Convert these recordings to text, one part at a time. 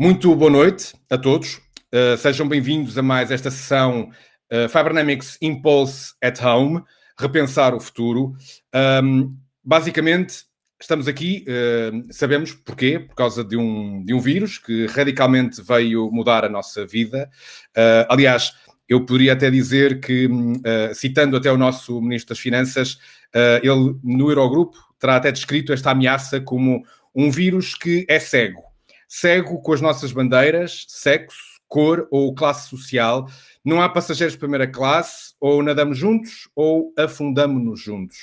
Muito boa noite a todos. Sejam bem-vindos a mais esta sessão Fibernamics Impulse at Home, repensar o futuro. Basicamente, estamos aqui, sabemos porquê, por causa de um vírus que radicalmente veio mudar a nossa vida. Aliás, eu poderia até dizer que, citando até o nosso Ministro das Finanças, ele no Eurogrupo terá até descrito esta ameaça como um vírus que é cego. Cego com as nossas bandeiras, sexo, cor ou classe social. Não há passageiros de primeira classe, ou nadamos juntos ou afundamos-nos juntos.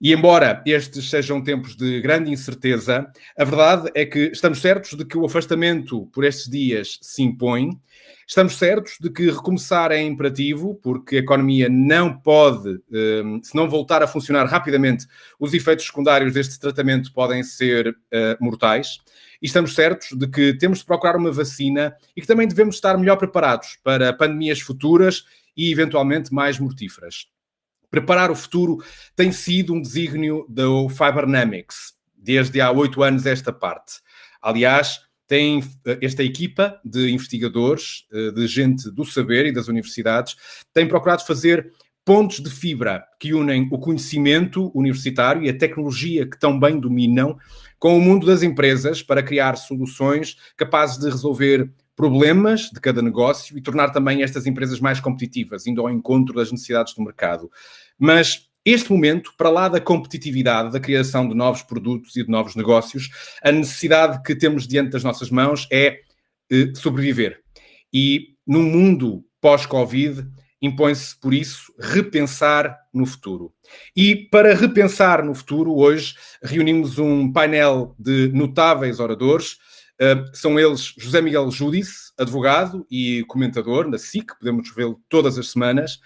E embora estes sejam tempos de grande incerteza, a verdade é que estamos certos de que o afastamento por estes dias se impõe. Estamos certos de que recomeçar é imperativo, porque a economia não pode, se não voltar a funcionar rapidamente, os efeitos secundários deste tratamento podem ser mortais. E estamos certos de que temos de procurar uma vacina e que também devemos estar melhor preparados para pandemias futuras e, eventualmente, mais mortíferas. Preparar o futuro tem sido um desígnio do Fibernamics, desde há 8 anos esta parte. Aliás, tem esta equipa de investigadores, de gente do saber e das universidades, tem procurado fazer pontos de fibra que unem o conhecimento universitário e a tecnologia que tão bem dominam com o mundo das empresas para criar soluções capazes de resolver problemas de cada negócio e tornar também estas empresas mais competitivas, indo ao encontro das necessidades do mercado. Mas este momento, para lá da competitividade, da criação de novos produtos e de novos negócios, a necessidade que temos diante das nossas mãos é sobreviver. E num mundo pós-Covid, impõe-se, por isso, repensar no futuro. E para repensar no futuro, hoje reunimos um painel de notáveis oradores. São eles José Miguel Júdice, advogado e comentador na SIC, podemos vê-lo todas as semanas.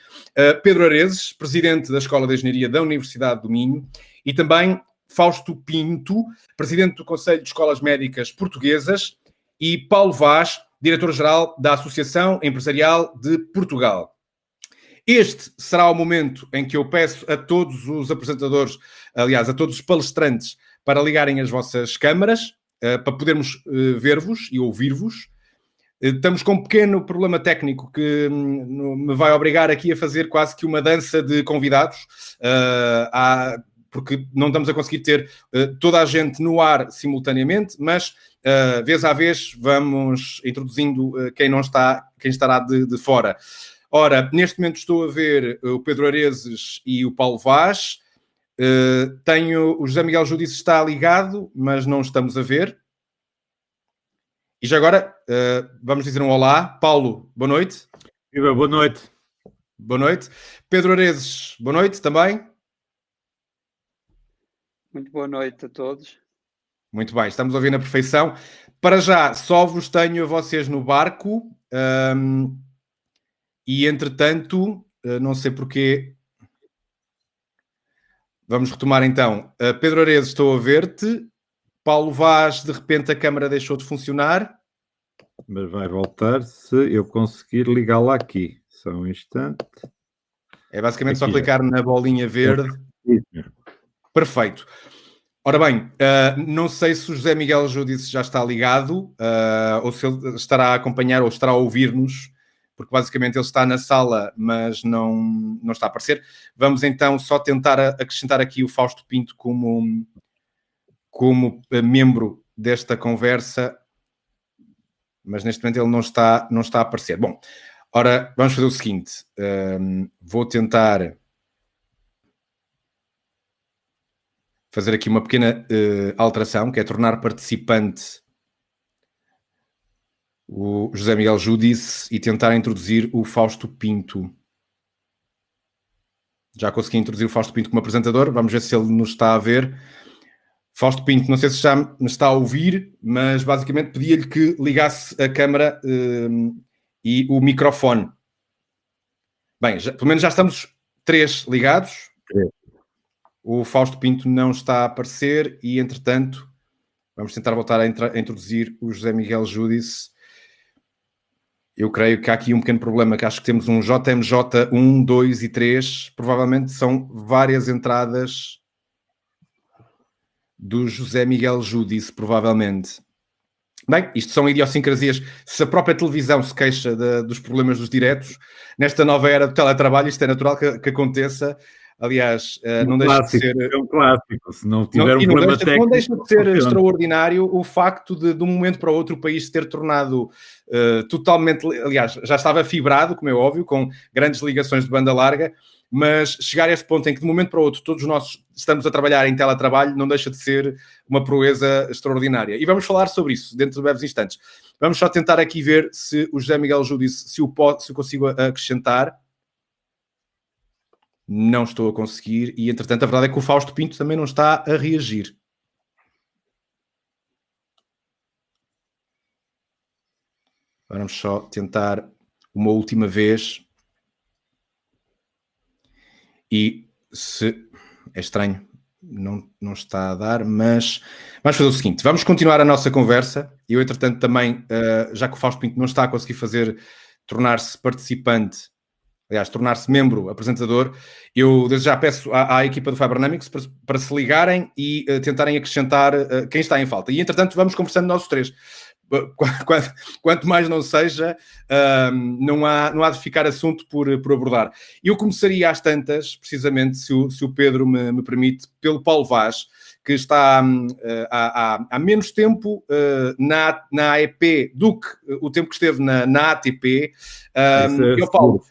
Pedro Areses, presidente da Escola de Engenharia da Universidade do Minho. E também Fausto Pinto, presidente do Conselho de Escolas Médicas Portuguesas. E Paulo Vaz, diretor-geral da Associação Empresarial de Portugal. Este será o momento em que eu peço a todos os apresentadores, aliás, a todos os palestrantes, para ligarem as vossas câmaras, para podermos ver-vos e ouvir-vos. Estamos com um pequeno problema técnico que me vai obrigar aqui a fazer quase que uma dança de convidados, porque não estamos a conseguir ter toda a gente no ar simultaneamente, mas vez a vez vamos introduzindo quem estará de fora. Ora, neste momento estou a ver o Pedro Areses e o Paulo Vaz. Tenho o José Miguel Júdice está ligado, mas não estamos a ver. E já agora, vamos dizer um olá. Paulo, boa noite. Viva, boa noite. Boa noite. Pedro Areses, boa noite também. Muito boa noite a todos. Muito bem, estamos a ouvir na perfeição. Para já, só vos tenho a vocês no barco. E, entretanto, não sei porquê. Vamos retomar então. Pedro Aredes, estou a ver-te. Paulo Vaz, de repente a câmara deixou de funcionar. Mas vai voltar se eu conseguir ligá-la aqui. Só um instante. É basicamente aqui, só clicar na bolinha verde. Perfeito. Ora bem, não sei se o José Miguel Júdice já está ligado, ou se ele estará a acompanhar ou estará a ouvir-nos, porque basicamente ele está na sala, mas não está a aparecer. Vamos então só tentar acrescentar aqui o Fausto Pinto como membro desta conversa, mas neste momento ele não está a aparecer. Bom, ora, vamos fazer o seguinte. Vou tentar fazer aqui uma pequena alteração, que é tornar participante o José Miguel Júdice e tentar introduzir o Fausto Pinto. Já consegui introduzir o Fausto Pinto como apresentador. Vamos ver se ele nos está a ver. Fausto Pinto, não sei se já me está a ouvir, mas basicamente pedia-lhe que ligasse a câmara e o microfone. Bem, pelo menos já estamos 3 ligados. O Fausto Pinto não está a aparecer e, entretanto, vamos tentar voltar a introduzir o José Miguel Júdice. Eu creio que há aqui um pequeno problema, que acho que temos um JMJ 1, 2 e 3. Provavelmente são várias entradas do José Miguel Júdice, provavelmente. Bem, isto são idiosincrasias. Se a própria televisão se queixa dos problemas dos diretos, nesta nova era do teletrabalho, isto é natural que aconteça. Aliás, não deixa de ser... É um clássico. Se não tiver um problema técnico... Não deixa de ser extraordinário o facto de um momento para o outro, o país se ter tornado totalmente... Aliás, já estava fibrado, como é óbvio, com grandes ligações de banda larga, mas chegar a esse ponto em que de um momento para o outro todos nós estamos a trabalhar em teletrabalho não deixa de ser uma proeza extraordinária. E vamos falar sobre isso dentro de breves instantes. Vamos só tentar aqui ver se o José Miguel Júdice, se eu consigo acrescentar. Não estou a conseguir. E, entretanto, a verdade é que o Fausto Pinto também não está a reagir. Vamos só tentar uma última vez. E se... É estranho, não está a dar, mas vamos fazer o seguinte, vamos continuar a nossa conversa. Eu, entretanto, também, já que o Fausto Pinto não está a conseguir tornar-se participante, aliás, tornar-se membro, apresentador, eu desde já peço à equipa do Fibronamics para se ligarem e tentarem acrescentar quem está em falta. E, entretanto, vamos conversando nós os três. Quanto mais não seja, não há de ficar assunto por abordar. Eu começaria às tantas, precisamente, se o Pedro me permite, pelo Paulo Vaz, que está há menos tempo na AEP do que o tempo que esteve na ATP. E o Paulo,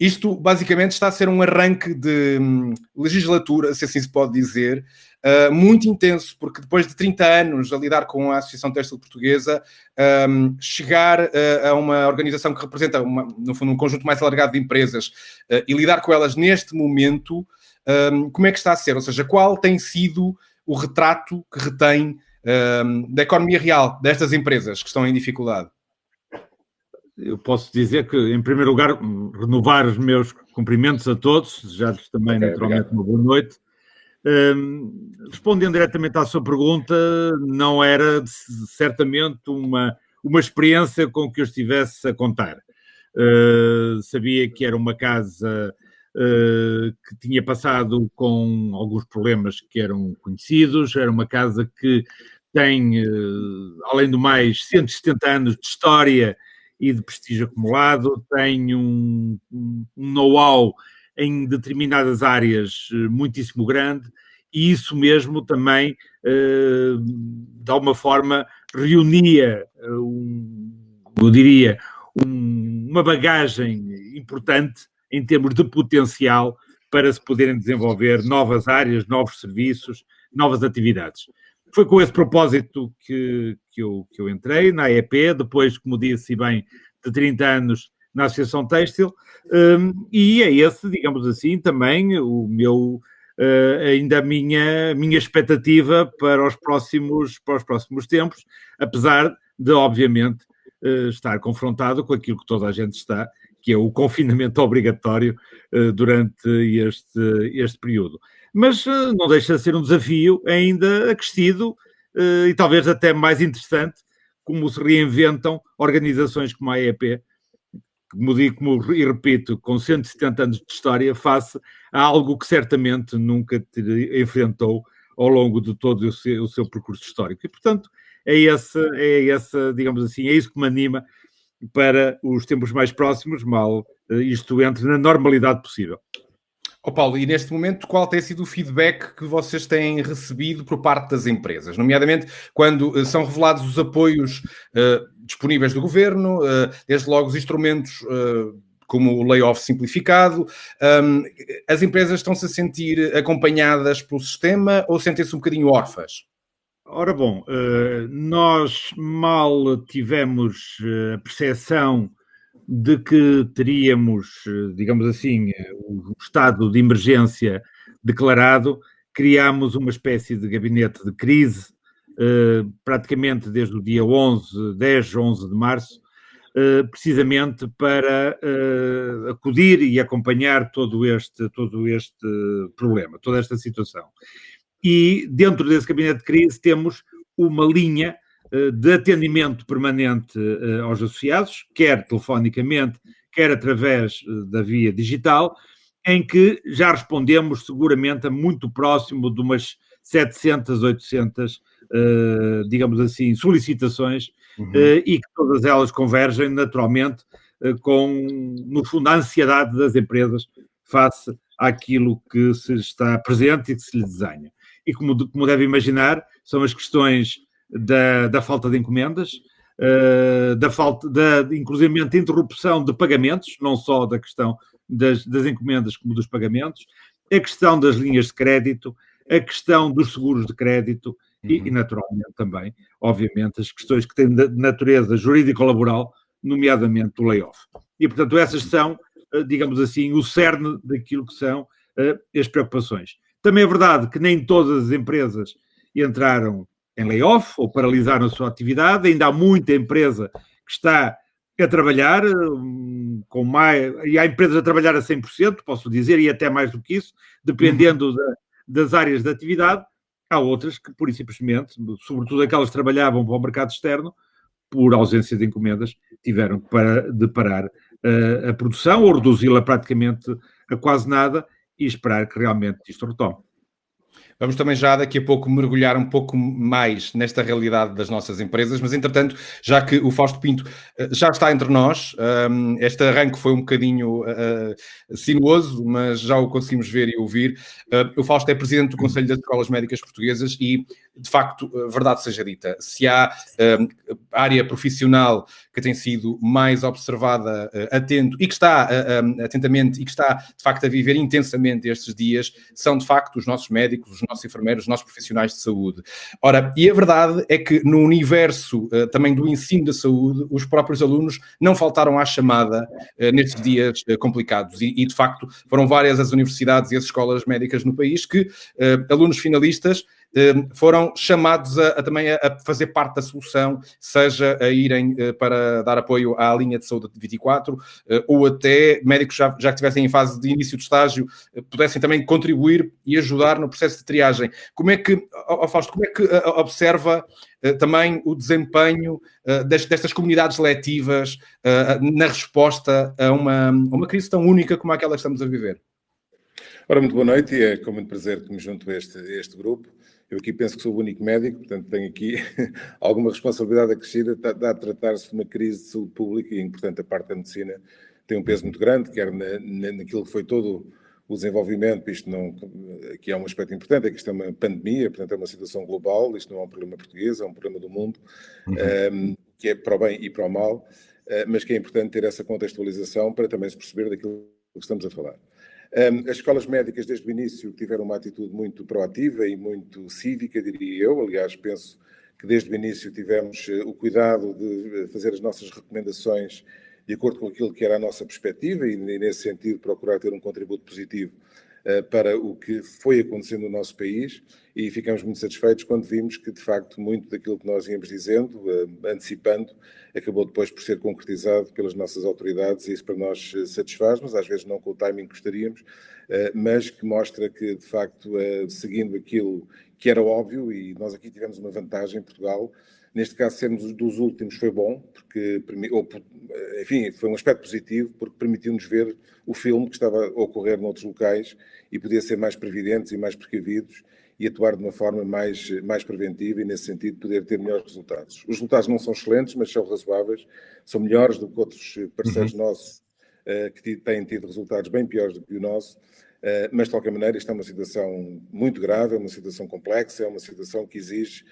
isto basicamente está a ser um arranque de legislatura, se assim se pode dizer, muito intenso, porque depois de 30 anos a lidar com a Associação Têxtil Portuguesa, chegar a uma organização que representa, no fundo, um conjunto mais alargado de empresas e lidar com elas neste momento, como é que está a ser? Ou seja, qual tem sido o retrato que retém da economia real destas empresas que estão em dificuldade? Eu posso dizer que, em primeiro lugar, renovar os meus cumprimentos a todos, desejar-lhes também, naturalmente, uma boa noite. Respondendo diretamente à sua pergunta, não era certamente uma experiência com que eu estivesse a contar. Sabia que era uma casa que tinha passado com alguns problemas que eram conhecidos, era uma casa que tem, além do mais, 170 anos de história e de prestígio acumulado, tem um know-how em determinadas áreas muitíssimo grande, e isso mesmo também, de alguma forma, reunia, eu diria, uma bagagem importante em termos de potencial para se poderem desenvolver novas áreas, novos serviços, novas atividades. Foi com esse propósito que eu entrei na AEP, depois, como disse bem, de 30 anos na Associação Têxtil, e é esse, digamos assim, também o meu, ainda a minha expectativa para os próximos tempos, apesar de, obviamente, estar confrontado com aquilo que toda a gente está, que é o confinamento obrigatório durante este período. Mas não deixa de ser um desafio ainda acrescido e talvez até mais interessante, como se reinventam organizações como a AEP, e repito, com 170 anos de história, face a algo que certamente nunca enfrentou ao longo de todo o seu percurso histórico. E, portanto, é essa, digamos assim, é isso que me anima para os tempos mais próximos, mal isto entre na normalidade possível. Paulo, e neste momento, qual tem sido o feedback que vocês têm recebido por parte das empresas? Nomeadamente, quando são revelados os apoios disponíveis do governo, desde logo os instrumentos como o layoff simplificado, as empresas estão-se a sentir acompanhadas pelo sistema ou sentem-se um bocadinho órfãs? Ora bom, nós mal tivemos a percepção de que teríamos, digamos assim, o estado de emergência declarado, criámos uma espécie de gabinete de crise, praticamente desde o dia 10, 11 de março, precisamente para acudir e acompanhar todo este problema, toda esta situação. E dentro desse gabinete de crise temos uma linha de atendimento permanente aos associados, quer telefonicamente, quer através da via digital, em que já respondemos seguramente a muito próximo de umas 700, 800 digamos assim, solicitações, e que todas elas convergem naturalmente com, no fundo, a ansiedade das empresas face àquilo que se está presente e que se lhe desenha. E como deve imaginar, são as questões da falta de encomendas, da falta, inclusivamente, interrupção de pagamentos, não só da questão das encomendas como dos pagamentos, a questão das linhas de crédito, a questão dos seguros de crédito e naturalmente, também, obviamente, as questões que têm de natureza jurídico-laboral, nomeadamente o layoff. E, portanto, essas são, digamos assim, o cerne daquilo que são as preocupações. Também é verdade que nem todas as empresas entraram em layoff ou paralisaram a sua atividade. Ainda há muita empresa que está a trabalhar com mais... E há empresas a trabalhar a 100%, posso dizer, e até mais do que isso, dependendo das áreas de atividade. Há outras que, pura e simplesmente, sobretudo aquelas que trabalhavam para o mercado externo, por ausência de encomendas, tiveram de parar a produção ou reduzi-la praticamente a quase nada e esperar que realmente isto retome. Vamos também já daqui a pouco mergulhar um pouco mais nesta realidade das nossas empresas, mas entretanto, já que o Fausto Pinto já está entre nós, este arranque foi um bocadinho sinuoso, mas já o conseguimos ver e ouvir. O Fausto é presidente do Conselho das Escolas Médicas Portuguesas e, de facto, verdade seja dita, se há área profissional que tem sido mais observada, atento, e que está atentamente, e que está, de facto, a viver intensamente estes dias, são, de facto, os nossos médicos, os nossos enfermeiros, os nossos profissionais de saúde. Ora, e a verdade é que no universo também do ensino da saúde, os próprios alunos não faltaram à chamada nestes dias complicados e, de facto, foram várias as universidades e as escolas médicas no país que alunos finalistas foram chamados também a fazer parte da solução, seja a irem para dar apoio à linha de saúde 24, ou até médicos já que estivessem em fase de início de estágio, pudessem também contribuir e ajudar no processo de triagem. Como é que, Fausto, como é que observa também o desempenho destas comunidades letivas na resposta a uma crise tão única como aquela que estamos a viver? Ora, muito boa noite e é com muito prazer que me junto a este grupo. Eu aqui penso que sou o único médico, portanto tenho aqui alguma responsabilidade acrescida. Está a tratar-se de uma crise de saúde pública e, portanto, a parte da medicina tem um peso muito grande, quer naquilo que foi todo o desenvolvimento. Isto não, aqui há um aspecto importante, é que isto é uma pandemia, portanto é uma situação global, isto não é um problema português, é um problema do mundo, que é para o bem e para o mal, mas que é importante ter essa contextualização para também se perceber daquilo que estamos a falar. As escolas médicas, desde o início, tiveram uma atitude muito proativa e muito cívica, diria eu. Aliás, penso que desde o início tivemos o cuidado de fazer as nossas recomendações de acordo com aquilo que era a nossa perspectiva e, nesse sentido, procurar ter um contributo positivo para o que foi acontecendo no nosso país, e ficamos muito satisfeitos quando vimos que, de facto, muito daquilo que nós íamos dizendo, antecipando, acabou depois por ser concretizado pelas nossas autoridades, e isso para nós satisfaz-nos, às vezes não com o timing que gostaríamos, mas que mostra que, de facto, seguindo aquilo que era óbvio, e nós aqui tivemos uma vantagem em Portugal, neste caso sermos dos últimos foi bom, porque, enfim, foi um aspecto positivo, porque permitiu-nos ver o filme que estava a ocorrer noutros locais e podia ser mais previdentes e mais precavidos e atuar de uma forma mais preventiva e, nesse sentido, poder ter melhores resultados. Os resultados não são excelentes, mas são razoáveis, são melhores do que outros parceiros nossos que têm tido resultados bem piores do que o nosso, mas, de qualquer maneira, isto é uma situação muito grave, é uma situação complexa, é uma situação que exige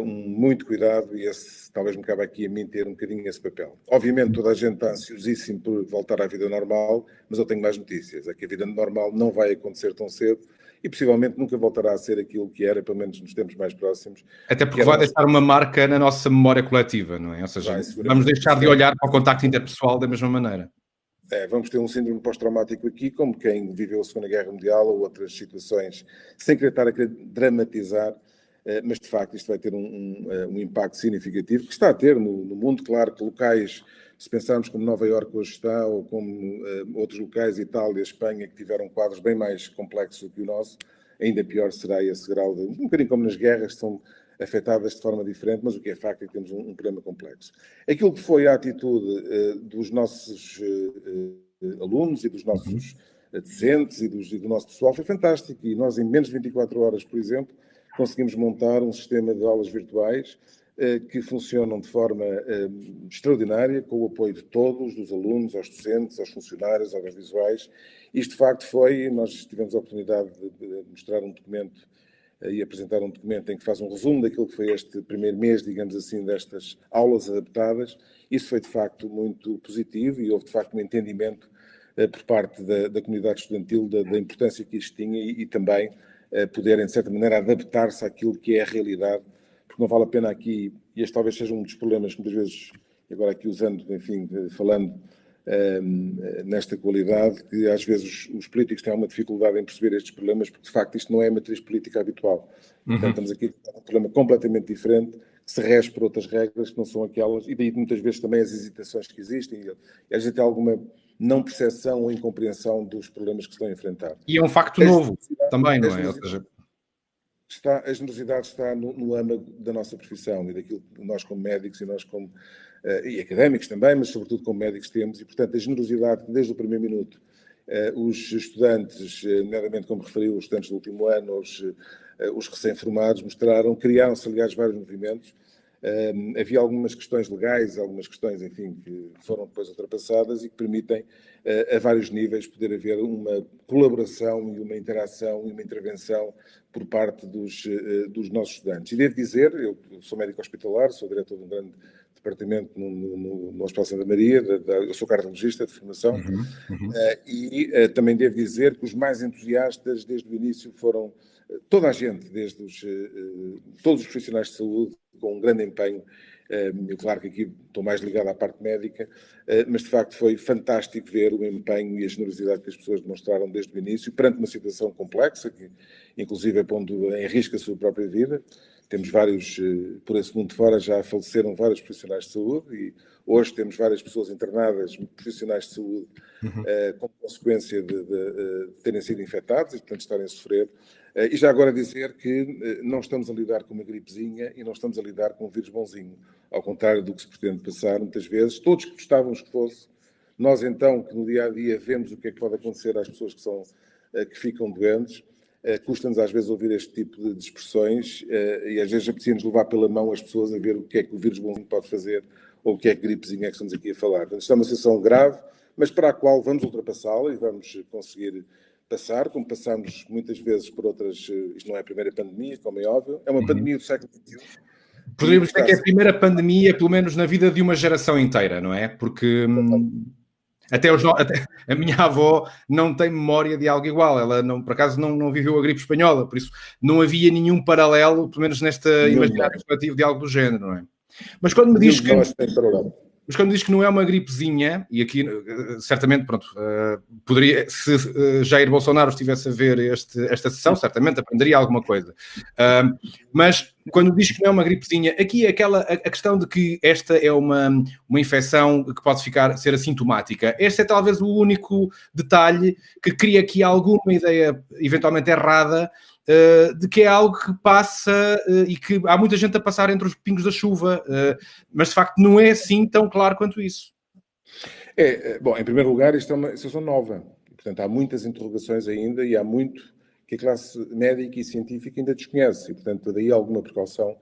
muito cuidado e talvez me cabe aqui a mim ter um bocadinho esse papel. Obviamente, toda a gente está ansiosíssimo por voltar à vida normal, mas eu tenho mais notícias. É que a vida normal não vai acontecer tão cedo e possivelmente nunca voltará a ser aquilo que era, pelo menos nos tempos mais próximos. Até porque vai deixar uma marca na nossa memória coletiva, não é? Ou seja, vamos deixar de olhar para o contacto interpessoal da mesma maneira. Vamos ter um síndrome pós-traumático aqui, como quem viveu a Segunda Guerra Mundial ou outras situações, sem querer estar a dramatizar, mas de facto isto vai ter um impacto significativo, que está a ter no mundo. Claro que locais, se pensarmos como Nova Iorque hoje está, ou como outros locais, Itália, Espanha, que tiveram quadros bem mais complexos do que o nosso, ainda pior será esse grau de... Um bocadinho como nas guerras, são afetadas de forma diferente, mas o que é facto é que temos um problema complexo. Aquilo que foi a atitude dos nossos alunos e dos nossos docentes e do nosso pessoal foi fantástico, e nós em menos de 24 horas, por exemplo, conseguimos montar um sistema de aulas virtuais que funcionam de forma extraordinária, com o apoio de todos, dos alunos, aos docentes, aos funcionários audiovisuais. Isto, de facto, nós tivemos a oportunidade de mostrar um documento e apresentar um documento em que faz um resumo daquilo que foi este primeiro mês, digamos assim, destas aulas adaptadas. Isso foi, de facto, muito positivo e houve, de facto, um entendimento por parte da comunidade estudantil da importância que isto tinha e também poderem, de certa maneira, adaptar-se àquilo que é a realidade, porque não vale a pena aqui, e este talvez seja um dos problemas que muitas vezes, agora aqui usando, enfim, falando nesta qualidade, que às vezes os políticos têm uma dificuldade em perceber estes problemas, porque de facto isto não é a matriz política habitual. Portanto, estamos aqui com um problema completamente diferente, que se rege por outras regras que não são aquelas, e daí muitas vezes também as hesitações que existem, e às vezes tem alguma não percepção ou incompreensão dos problemas que se estão a enfrentar. E é um facto novo também, não é? A generosidade está no âmago da nossa profissão e daquilo que nós como médicos e nós como e académicos também, mas sobretudo como médicos temos, e portanto a generosidade que desde o primeiro minuto os estudantes, nomeadamente como referiu, os estudantes do último ano, os recém-formados, criaram-se aliás vários movimentos. Havia algumas questões legais, algumas questões, enfim, que foram depois ultrapassadas e que permitem, a vários níveis, poder haver uma colaboração e uma interação e uma intervenção por parte dos nossos estudantes. E devo dizer, eu sou médico hospitalar, sou diretor de um grande departamento no Hospital Santa Maria, eu sou cardiologista de formação, e também devo dizer que os mais entusiastas desde o início foram toda a gente, todos os profissionais de saúde, com um grande empenho. Claro que aqui estou mais ligado à parte médica, mas de facto foi fantástico ver o empenho e a generosidade que as pessoas demonstraram desde o início, perante uma situação complexa, que inclusive é pondo em risco a sua própria vida. Temos vários, por esse mundo fora, já faleceram vários profissionais de saúde e hoje temos várias pessoas internadas, profissionais de saúde, com consequência de terem sido infectados e, portanto, estarem a sofrer. E já agora dizer que não estamos a lidar com uma gripezinha e não estamos a lidar com um vírus bonzinho. Ao contrário do que se pretende passar, muitas vezes, todos que gostávamos que fosse, nós então, que no dia-a-dia vemos o que é que pode acontecer às pessoas que ficam doentes, custa-nos às vezes ouvir este tipo de expressões e às vezes apetecia-nos levar pela mão as pessoas a ver o que é que o vírus bonzinho pode fazer ou o que é que gripezinha é que estamos aqui a falar. Portanto, isto é uma situação grave, mas para a qual vamos ultrapassá-la e vamos conseguir passar, como passamos muitas vezes por outras... Isto não é a primeira pandemia, como é óbvio, é uma pandemia do século XXI. Poderíamos dizer que é a primeira pandemia, pelo menos na vida de uma geração inteira, não é? Porque até a minha avó não tem memória de algo igual. Ela, por acaso, não viveu a gripe espanhola, por isso não havia nenhum paralelo, pelo menos nesta imaginário coletivo de algo do género, não é? Mas quando me diz que... Mas quando diz que não é uma gripezinha, e aqui certamente, pronto, poderia, se Jair Bolsonaro estivesse a ver esta sessão, certamente aprenderia alguma coisa. Mas quando diz que não é uma gripezinha, aqui é a questão de que esta é uma infecção que pode ser assintomática. Este é talvez o único detalhe que cria aqui alguma ideia eventualmente errada de que é algo que passa e que há muita gente a passar entre os pingos da chuva, mas de facto não é assim tão claro quanto isso. Bom, em primeiro lugar, isto é uma situação nova. Portanto, há muitas interrogações ainda e há muito que a classe médica e científica ainda desconhece. E, portanto, daí alguma precaução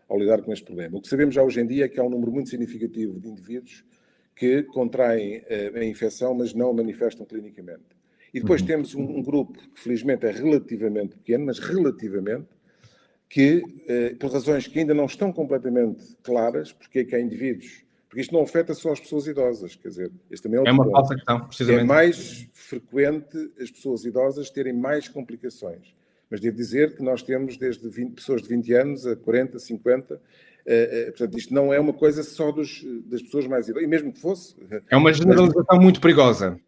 ao lidar com este problema. O que sabemos já hoje em dia é que há um número muito significativo de indivíduos que contraem a infecção, mas não a manifestam clinicamente. E depois temos um grupo que felizmente é relativamente pequeno, mas relativamente, que por razões que ainda não estão completamente claras, porque é que há indivíduos, porque isto não afeta só as pessoas idosas, quer dizer, este também é outro ponto. Falsa questão, precisamente. É mais frequente as pessoas idosas terem mais complicações. Mas devo dizer que nós temos desde pessoas de 20 anos a 40, 50, portanto isto não é uma coisa só das pessoas mais idosas, e mesmo que fosse... É uma generalização muito perigosa.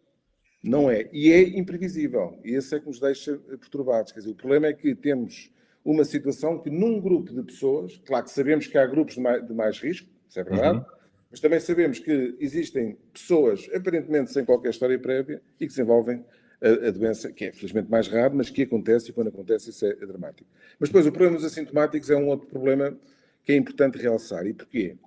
Não é. E é imprevisível. E esse é que nos deixa perturbados. Quer dizer, o problema é que temos uma situação que num grupo de pessoas, claro que sabemos que há grupos de mais risco, isso é verdade, mas também sabemos que existem pessoas aparentemente sem qualquer história prévia e que desenvolvem a doença, que é felizmente mais raro, mas que acontece e quando acontece isso é dramático. Mas depois o problema dos assintomáticos é um outro problema que é importante realçar. E porquê?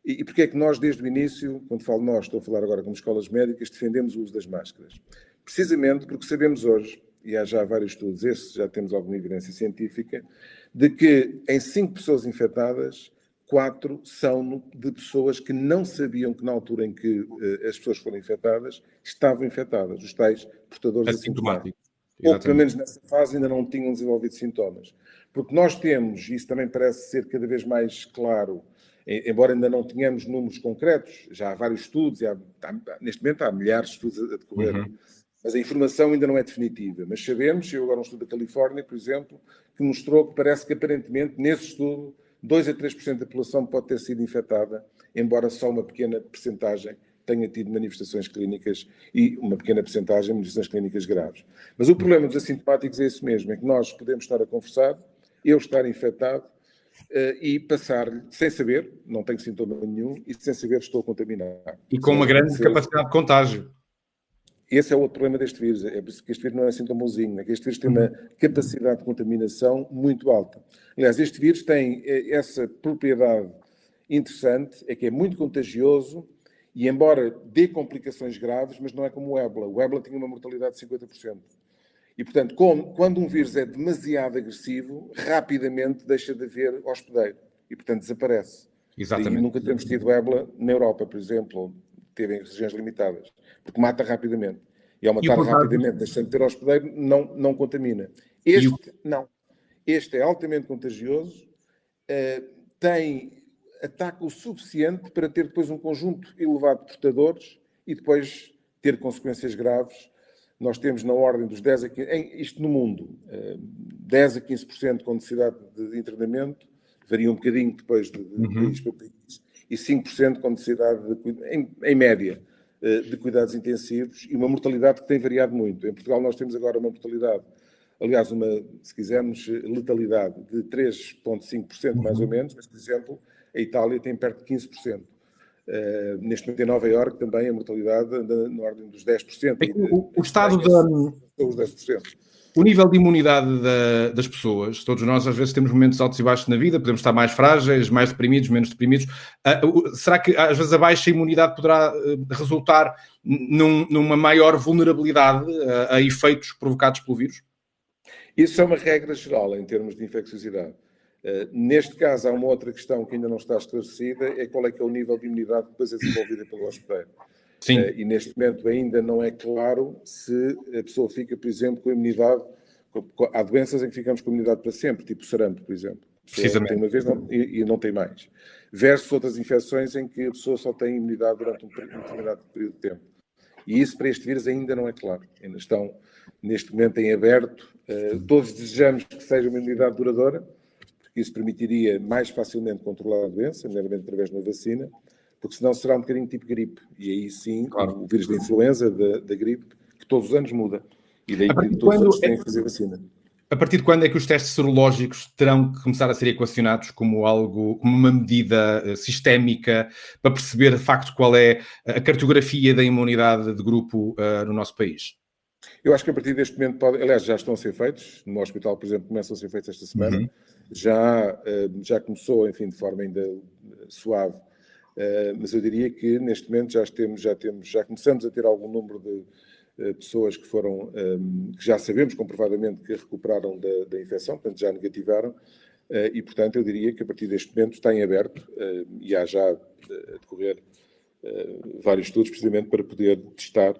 E porquê é que nós, desde o início, quando falo nós, estou a falar agora como escolas médicas, defendemos o uso das máscaras? Precisamente porque sabemos hoje e há já vários estudos, esse já temos alguma evidência científica, de que em 5 pessoas infectadas, 4 são de pessoas que não sabiam que na altura em que as pessoas foram infectadas, estavam infectadas, os tais portadores assintomáticos. Ou pelo menos nessa fase ainda não tinham desenvolvido sintomas. Porque nós temos, e isso também parece ser cada vez mais claro, embora ainda não tenhamos números concretos, já há vários estudos, neste momento há milhares de estudos a decorrer, mas a informação ainda não é definitiva. Mas sabemos, eu agora um estudo da Califórnia, por exemplo, que mostrou que parece que aparentemente, nesse estudo, 2 a 3% da população pode ter sido infectada, embora só uma pequena percentagem tenha tido manifestações clínicas e uma pequena percentagem de manifestações clínicas graves. Mas o problema dos assintomáticos é esse mesmo, é que nós podemos estar a conversar, eu estar infectado e passar-lhe, sem saber, não tenho sintoma nenhum, e sem saber estou contaminado. E com uma grande capacidade de contágio. Esse é o outro problema deste vírus, é por isso que este vírus não é assim tão bonzinho, é que este vírus tem uma capacidade de contaminação muito alta. Aliás, este vírus tem essa propriedade interessante, é que é muito contagioso e embora dê complicações graves, mas não é como o ébola. O ébola tinha uma mortalidade de 50%. E, portanto, quando um vírus é demasiado agressivo, rapidamente deixa de haver hospedeiro e, portanto, desaparece. Exatamente. E nunca temos tido ébola na Europa, por exemplo, teve em regiões limitadas, porque mata rapidamente. E ao matar rapidamente, deixando de ter hospedeiro, não contamina. Este, não. Este é altamente contagioso, ataca o suficiente para ter depois um conjunto elevado de portadores e depois ter consequências graves. Nós temos na ordem dos 10 a 15%, isto no mundo, 10 a 15% com necessidade de internamento, varia um bocadinho depois de país para país, e 5% com necessidade, em média, de cuidados intensivos e uma mortalidade que tem variado muito. Em Portugal nós temos agora uma mortalidade, aliás, se quisermos, letalidade de 3,5% mais ou menos, mas, por exemplo, a Itália tem perto de 15%. Neste momento em Nova Iorque também a mortalidade anda na ordem dos 10%. O estado os 10%. O nível de imunidade das pessoas, todos nós às vezes temos momentos altos e baixos na vida, podemos estar mais frágeis, mais deprimidos, menos deprimidos. Será que às vezes a baixa imunidade poderá resultar numa maior vulnerabilidade a efeitos provocados pelo vírus? Isso é uma regra geral em termos de infecciosidade. Neste caso, há uma outra questão que ainda não está esclarecida, é qual é que é o nível de imunidade que depois é desenvolvida pelo hospedeiro. Sim. E neste momento ainda não é claro se a pessoa fica, por exemplo, com imunidade. Há doenças em que ficamos com imunidade para sempre, tipo sarampo, por exemplo. A pessoa tem uma vez e não tem mais. Versus outras infecções em que a pessoa só tem imunidade durante um determinado período de tempo. E isso para este vírus ainda não é claro. Ainda estão, neste momento, em aberto. Todos desejamos que seja uma imunidade duradoura, porque isso permitiria mais facilmente controlar a doença, nomeadamente através de uma vacina, porque senão será um bocadinho tipo gripe. E aí sim, claro, o vírus da influenza, da gripe, que todos os anos muda. E daí que todos os anos têm que fazer vacina. A partir de quando é que os testes serológicos terão que começar a ser equacionados como uma medida sistémica para perceber de facto qual é a cartografia da imunidade de grupo no nosso país? Eu acho que a partir deste momento, aliás, já estão a ser feitos. No hospital, por exemplo, começam a ser feitos esta semana. Já começou, enfim, de forma ainda suave. Mas eu diria que neste momento já começamos a ter algum número de pessoas que já sabemos comprovadamente que recuperaram da infecção, portanto já negativaram, e portanto eu diria que a partir deste momento está em aberto e há já a decorrer vários estudos precisamente para poder testar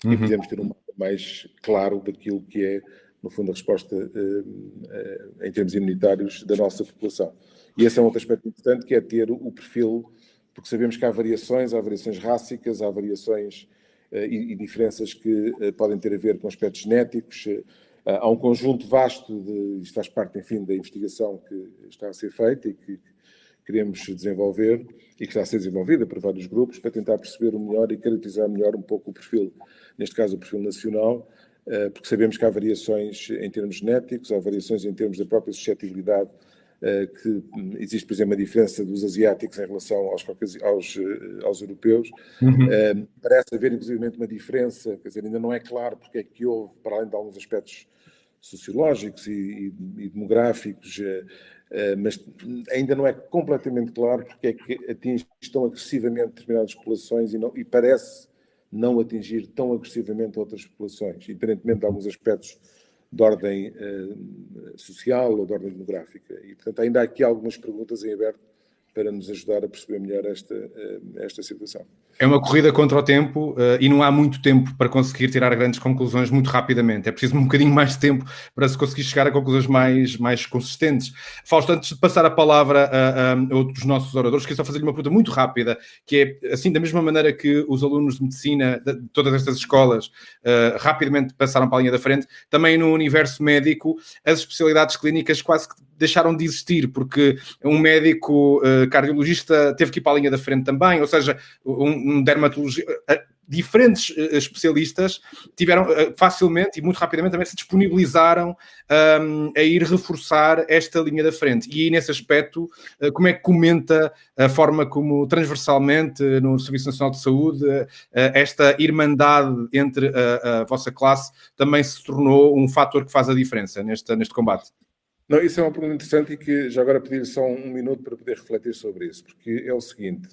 e podermos ter um mapa mais claro daquilo que é, no fundo, a resposta em termos imunitários da nossa população. E esse é um outro aspecto importante, que é ter o perfil, porque sabemos que há variações rássicas, há variações e diferenças que podem ter a ver com aspectos genéticos. Há um conjunto vasto isto faz parte, enfim, da investigação que está a ser feita e que queremos desenvolver e que está a ser desenvolvida por vários grupos para tentar perceber melhor e caracterizar melhor um pouco o perfil, neste caso o perfil nacional, porque sabemos que há variações em termos genéticos, há variações em termos da própria suscetibilidade, que existe, por exemplo, uma diferença dos asiáticos em relação aos europeus. Parece haver, inclusive, uma diferença, quer dizer, ainda não é claro porque é que houve, para além de alguns aspectos sociológicos e demográficos, mas ainda não é completamente claro porque é que atingem tão agressivamente determinadas populações e parece não atingir tão agressivamente outras populações, independentemente de alguns aspectos de ordem social ou de ordem demográfica. E, portanto, ainda há aqui algumas perguntas em aberto para nos ajudar a perceber melhor esta situação. É uma corrida contra o tempo e não há muito tempo para conseguir tirar grandes conclusões muito rapidamente. É preciso um bocadinho mais de tempo para se conseguir chegar a conclusões mais consistentes. Fausto, antes de passar a palavra a outros nossos oradores, queria só fazer-lhe uma pergunta muito rápida, que é, assim, da mesma maneira que os alunos de medicina de todas estas escolas rapidamente passaram para a linha da frente, também no universo médico, as especialidades clínicas quase que deixaram de existir, porque um médico cardiologista teve que ir para a linha da frente também, ou seja, um dermatologista, diferentes especialistas tiveram facilmente e muito rapidamente também se disponibilizaram a ir reforçar esta linha da frente. E aí, nesse aspecto, como é que comenta a forma como transversalmente no Serviço Nacional de Saúde esta irmandade entre a vossa classe também se tornou um fator que faz a diferença neste combate? Não, isso é uma pergunta interessante e que já agora pedir só um minuto para poder refletir sobre isso, porque é o seguinte,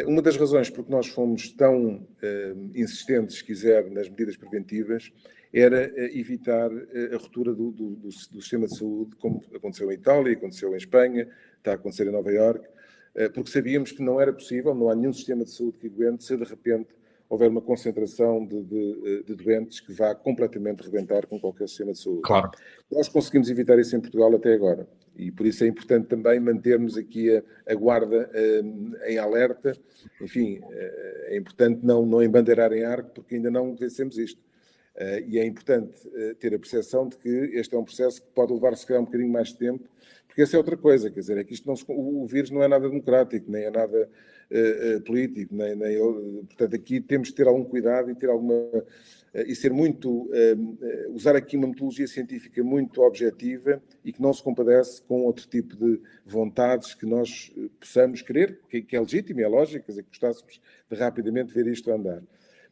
uma das razões por que nós fomos tão insistentes, se quiser, nas medidas preventivas, era evitar a ruptura do sistema de saúde, como aconteceu em Itália, aconteceu em Espanha, está a acontecer em Nova Iorque, porque sabíamos que não era possível, não há nenhum sistema de saúde que aguente, se de repente houver uma concentração de doentes que vá completamente rebentar com qualquer sistema de saúde. Claro. Nós conseguimos evitar isso em Portugal até agora. E por isso é importante também mantermos aqui a guarda em alerta. Enfim, é importante não embandeirar em arco, porque ainda não vencemos isto. E é importante ter a percepção de que este é um processo que pode levar, se calhar, um bocadinho mais de tempo, porque essa é outra coisa, quer dizer, é que isto o vírus não é nada democrático, nem é nada político, portanto, aqui temos de ter algum cuidado e ter e ser muito, usar aqui uma metodologia científica muito objetiva e que não se compadece com outro tipo de vontades que nós possamos querer, que é legítimo e é lógico, quer dizer, que gostássemos de rapidamente ver isto andar.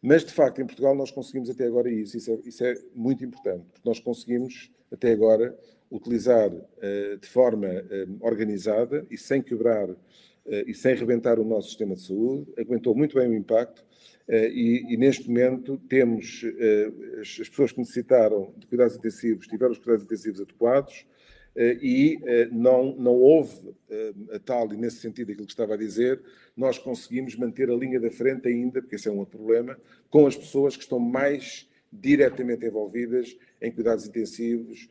Mas, de facto, em Portugal nós conseguimos até agora isso é muito importante, porque nós conseguimos até agora utilizar de forma organizada e sem quebrar e sem rebentar o nosso sistema de saúde, aguentou muito bem o impacto e neste momento temos as pessoas que necessitaram de cuidados intensivos, tiveram os cuidados intensivos adequados e não houve a tal, e nesse sentido aquilo que estava a dizer, nós conseguimos manter a linha da frente ainda, porque esse é um outro problema, com as pessoas que estão mais diretamente envolvidas em cuidados intensivos,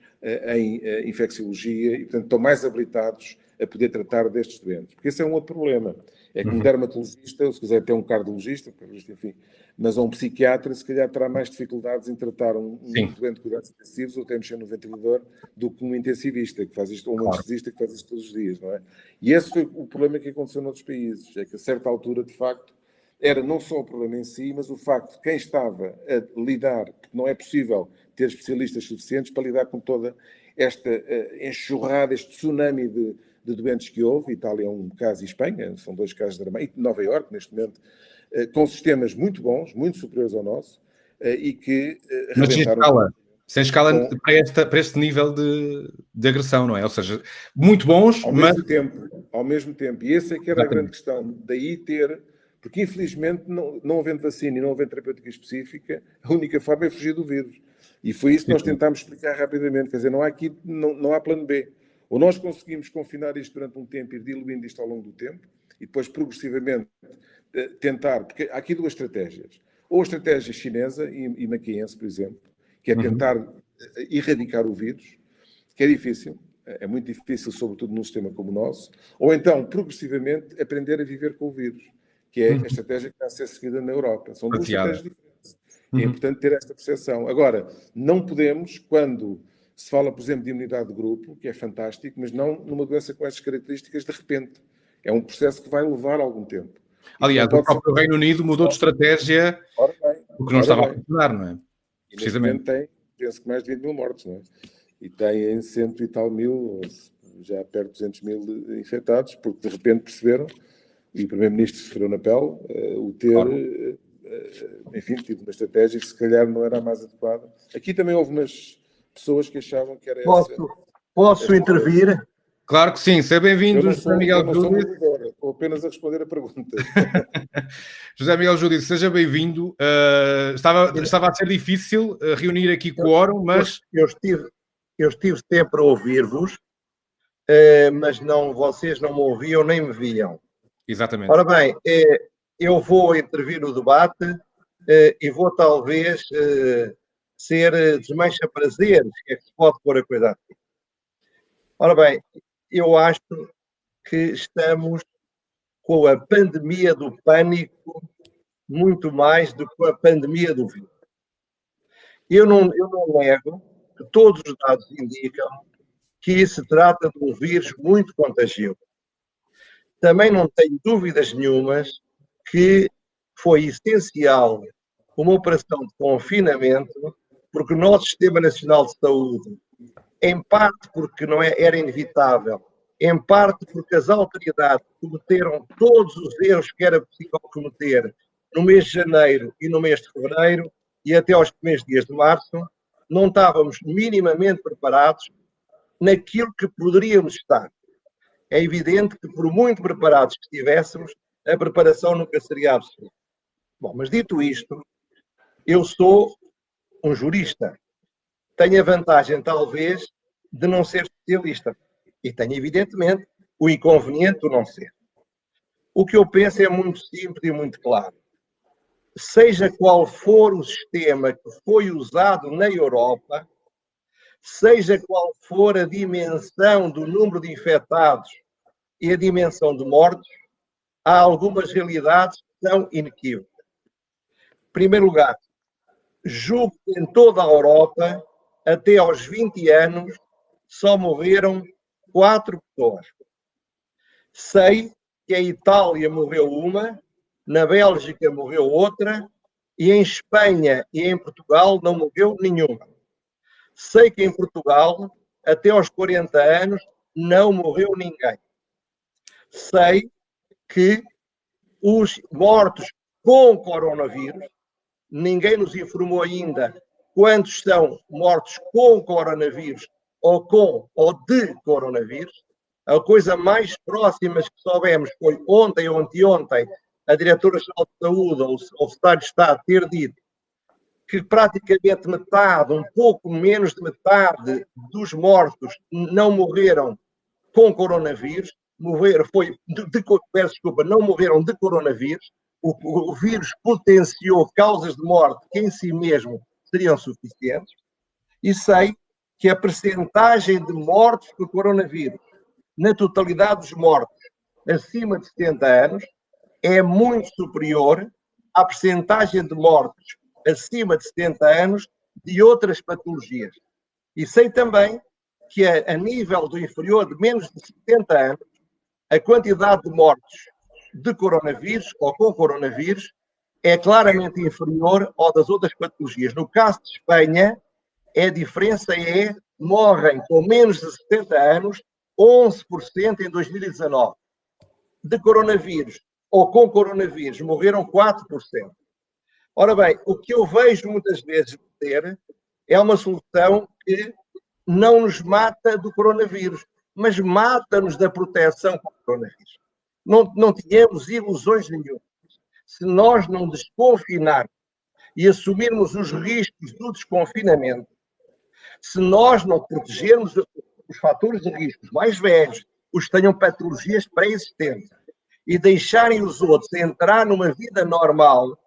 em infecciologia, e, portanto, estão mais habilitados a poder tratar destes doentes. Porque esse é um outro problema. É que um dermatologista, ou se quiser até um cardiologista, enfim, mas um psiquiatra, se calhar terá mais dificuldades em tratar um doente de cuidados intensivos ou até mexer no ventilador do que um intensivista, que faz isto, ou um anestesista que faz isto todos os dias, não é? E esse foi o problema que aconteceu noutros países. É que a certa altura, de facto, era não só o problema em si, mas o facto de quem estava a lidar, porque não é possível ter especialistas suficientes para lidar com toda esta enxurrada, este tsunami de doentes que houve. Itália é um caso e Espanha, são dois casos dramáticos, e Nova Iorque, neste momento, com sistemas muito bons, muito superiores ao nosso, e que arrebentaram... Sem escala para este nível de agressão, não é? Ou seja, muito bons, Ao mesmo tempo. E essa é que era a grande questão. Daí ter... Porque, infelizmente, não havendo vacina e não havendo terapêutica específica, a única forma é fugir do vírus. E foi isso que nós tentámos explicar rapidamente. Quer dizer, não há plano B. Ou nós conseguimos confinar isto durante um tempo e ir diluindo isto ao longo do tempo, e depois, progressivamente, tentar... Porque há aqui duas estratégias. Ou a estratégia chinesa e maquiense, por exemplo, que é tentar erradicar o vírus, que é difícil. É muito difícil, sobretudo num sistema como o nosso. Ou então, progressivamente, aprender a viver com o vírus, que é a estratégia que está a ser seguida na Europa. São duas estratégias diferentes. E é importante ter esta percepção. Agora, não podemos, quando se fala, por exemplo, de imunidade de grupo, que é fantástico, mas não numa doença com estas características de repente. É um processo que vai levar algum tempo. Aliás, o próprio Reino Unido mudou de estratégia porque não estava a funcionar, não é? E precisamente tem, penso que mais de 20 mil mortos, não é? E tem em 100 e tal mil, já perto de 200 mil infectados, porque de repente perceberam, e o Primeiro-Ministro sofreu na pele, o ter, enfim, tido uma estratégia que se calhar não era a mais adequada. Aqui também houve umas pessoas que achavam que era Posso intervir? Claro que sim, seja bem-vindo, José Miguel Júlio. Estou apenas a responder a perguntas. José Miguel Júdice, seja bem-vindo. Estava a ser difícil reunir aqui quórum, mas... Eu estive sempre a ouvir-vos, mas vocês não me ouviam nem me viam. Exatamente. Ora bem, eu vou intervir no debate e vou talvez ser desmancha-prazeres, que é que se pode pôr a coisa assim. Ora bem, eu acho que estamos com a pandemia do pânico muito mais do que a pandemia do vírus. Eu não nego que todos os dados indicam que se trata de um vírus muito contagioso. Também não tenho dúvidas nenhumas que foi essencial uma operação de confinamento, porque o nosso Sistema Nacional de Saúde, em parte porque não era inevitável, em parte porque as autoridades cometeram todos os erros que era possível cometer no mês de janeiro e no mês de fevereiro e até aos primeiros dias de março, não estávamos minimamente preparados naquilo que poderíamos estar. É evidente que, por muito preparados que estivéssemos, a preparação nunca seria absoluta. Bom, mas dito isto, eu sou um jurista. Tenho a vantagem, talvez, de não ser especialista. E tenho, evidentemente, o inconveniente de não ser. O que eu penso é muito simples e muito claro. Seja qual for o sistema que foi usado na Europa, seja qual for a dimensão do número de infectados e a dimensão de mortos, há algumas realidades que são inequívocas. Em primeiro lugar, julgo que em toda a Europa, até aos 20 anos, só morreram 4 pessoas. Sei que em Itália morreu uma, na Bélgica morreu outra, e em Espanha e em Portugal não morreu nenhuma. Sei que em Portugal, até aos 40 anos, não morreu ninguém. Sei que os mortos com coronavírus, ninguém nos informou ainda quantos são mortos com coronavírus ou com ou de coronavírus. A coisa mais próxima que soubemos foi ontem ou anteontem a Diretora-Geral de Saúde ou o Secretário de Estado ter dito que praticamente metade, um pouco menos de metade dos mortos não morreram com coronavírus, não morreram de coronavírus. O vírus potenciou causas de morte que em si mesmo seriam suficientes. E sei que a percentagem de mortos por coronavírus na totalidade dos mortos acima de 70 anos é muito superior à percentagem de mortos acima de 70 anos de outras patologias. E sei também que a nível do inferior de menos de 70 anos, a quantidade de mortos de coronavírus ou com coronavírus é claramente inferior ao das outras patologias. No caso de Espanha, a diferença é morrem com menos de 70 anos 11% em 2019. De coronavírus ou com coronavírus morreram 4%. Ora bem, o que eu vejo muitas vezes ter é uma solução que não nos mata do coronavírus, mas mata-nos da proteção contra o coronavírus. Não tínhamos ilusões nenhumas. Se nós não desconfinarmos e assumirmos os riscos do desconfinamento, se nós não protegermos os fatores de risco, os mais velhos, os que tenham patologias pré-existentes, e deixarem os outros entrar numa vida normal,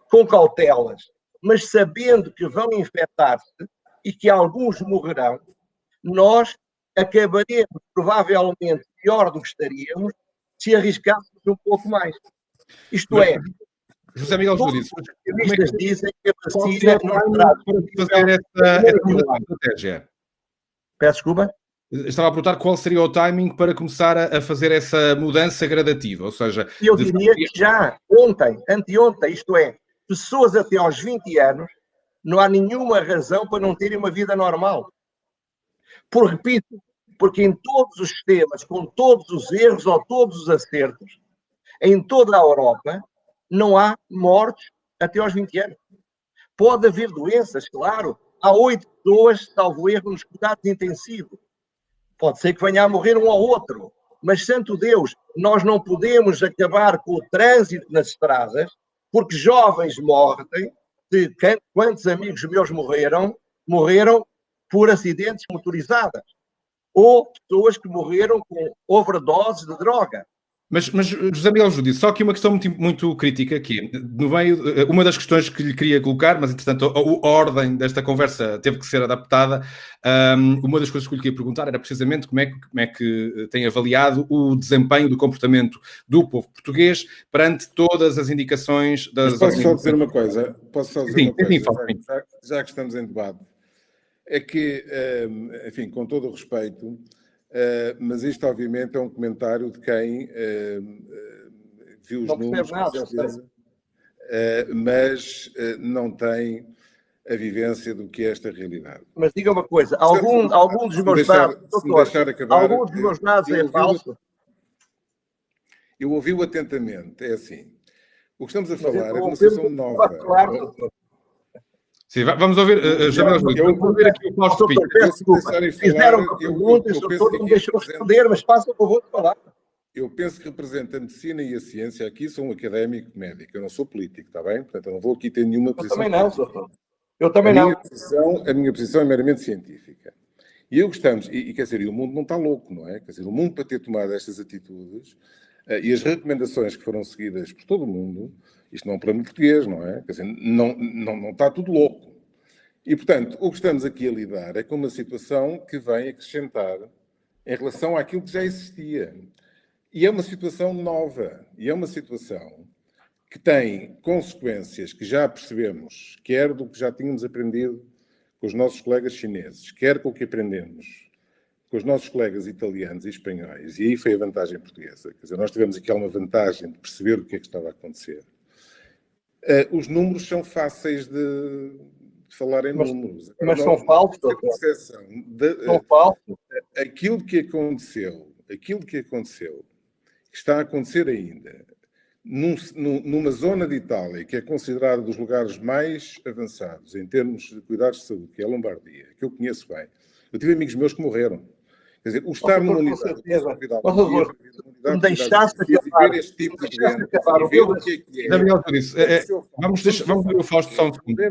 com cautelas, mas sabendo que vão infectar-se e que alguns morrerão, nós acabaremos provavelmente pior do que estaríamos se arriscássemos um pouco mais. Isto é, José Miguel Júdice, os especialistas dizem que a vacina não terá fazer essa estratégia. Peço desculpa? Estava a perguntar qual seria o timing para começar a fazer essa mudança gradativa, ou seja... Eu diria que já ontem, anteontem, isto é, pessoas até aos 20 anos, não há nenhuma razão para não terem uma vida normal. Repito, porque em todos os sistemas, com todos os erros ou todos os acertos, em toda a Europa, não há mortes até aos 20 anos. Pode haver doenças, claro. Há 8 pessoas, salvo erro, nos cuidados intensivos. Pode ser que venha a morrer um ou outro. mas santo Deus, nós não podemos acabar com o trânsito nas estradas, porque jovens morrem. Quantos amigos meus morreram por acidentes motorizados, ou pessoas que morreram com overdose de droga. Mas José Miguel Júdice, só aqui uma questão muito crítica aqui. No meio, uma das questões que lhe queria colocar, mas entretanto a ordem desta conversa teve que ser adaptada. Uma das coisas que lhe queria perguntar era precisamente como é que tem avaliado o desempenho do comportamento do povo português perante todas as indicações das... Mas posso só dizer uma coisa? Sim, já que estamos em debate. É que, enfim, com todo o respeito... mas isto, obviamente, é um comentário de quem viu os números, mas não tem a vivência do que é esta realidade. Mas diga uma coisa, algum dos meus dados, alguns dos meus dados é falso? Eu ouvi-o atentamente, é assim. O que estamos a falar é de uma situação nova. Claro, sim, vamos ouvir, vamos ouvir aqui o Fausto Pinto. Fizeram uma pergunta e o doutor não deixou responder, mas faça o favor de falar. Eu penso que representa a medicina e a ciência aqui, sou um académico médico, eu não sou político, está bem? Portanto, eu não vou aqui ter nenhuma posição. Eu também não, doutor. Eu também não. A minha posição é meramente científica. E quer dizer, o mundo não está louco, não é? Quer dizer, o mundo para ter tomado estas atitudes e as recomendações que foram seguidas por todo o mundo, isto não é um problema português, não é? Quer dizer, não está tudo louco. E, portanto, o que estamos aqui a lidar é com uma situação que vem acrescentar em relação àquilo que já existia. E é uma situação nova. E é uma situação que tem consequências que já percebemos, quer do que já tínhamos aprendido com os nossos colegas chineses, quer com o que aprendemos com os nossos colegas italianos e espanhóis. E aí foi a vantagem portuguesa. Quer dizer, nós tivemos aqui alguma vantagem de perceber o que é que estava a acontecer. Os números são fáceis de falar em números. Mas são falsos, doutor. São falsos. Aquilo que aconteceu, que está a acontecer ainda, numa zona de Itália que é considerada dos lugares mais avançados em termos de cuidados de saúde, que é a Lombardia, que eu conheço bem. Eu tive amigos meus que morreram. Quer dizer, o estar numa unidade... Me deixaste acabar. Este tipo de doença, ver o que é. Vamos ver o Fausto só um segundo.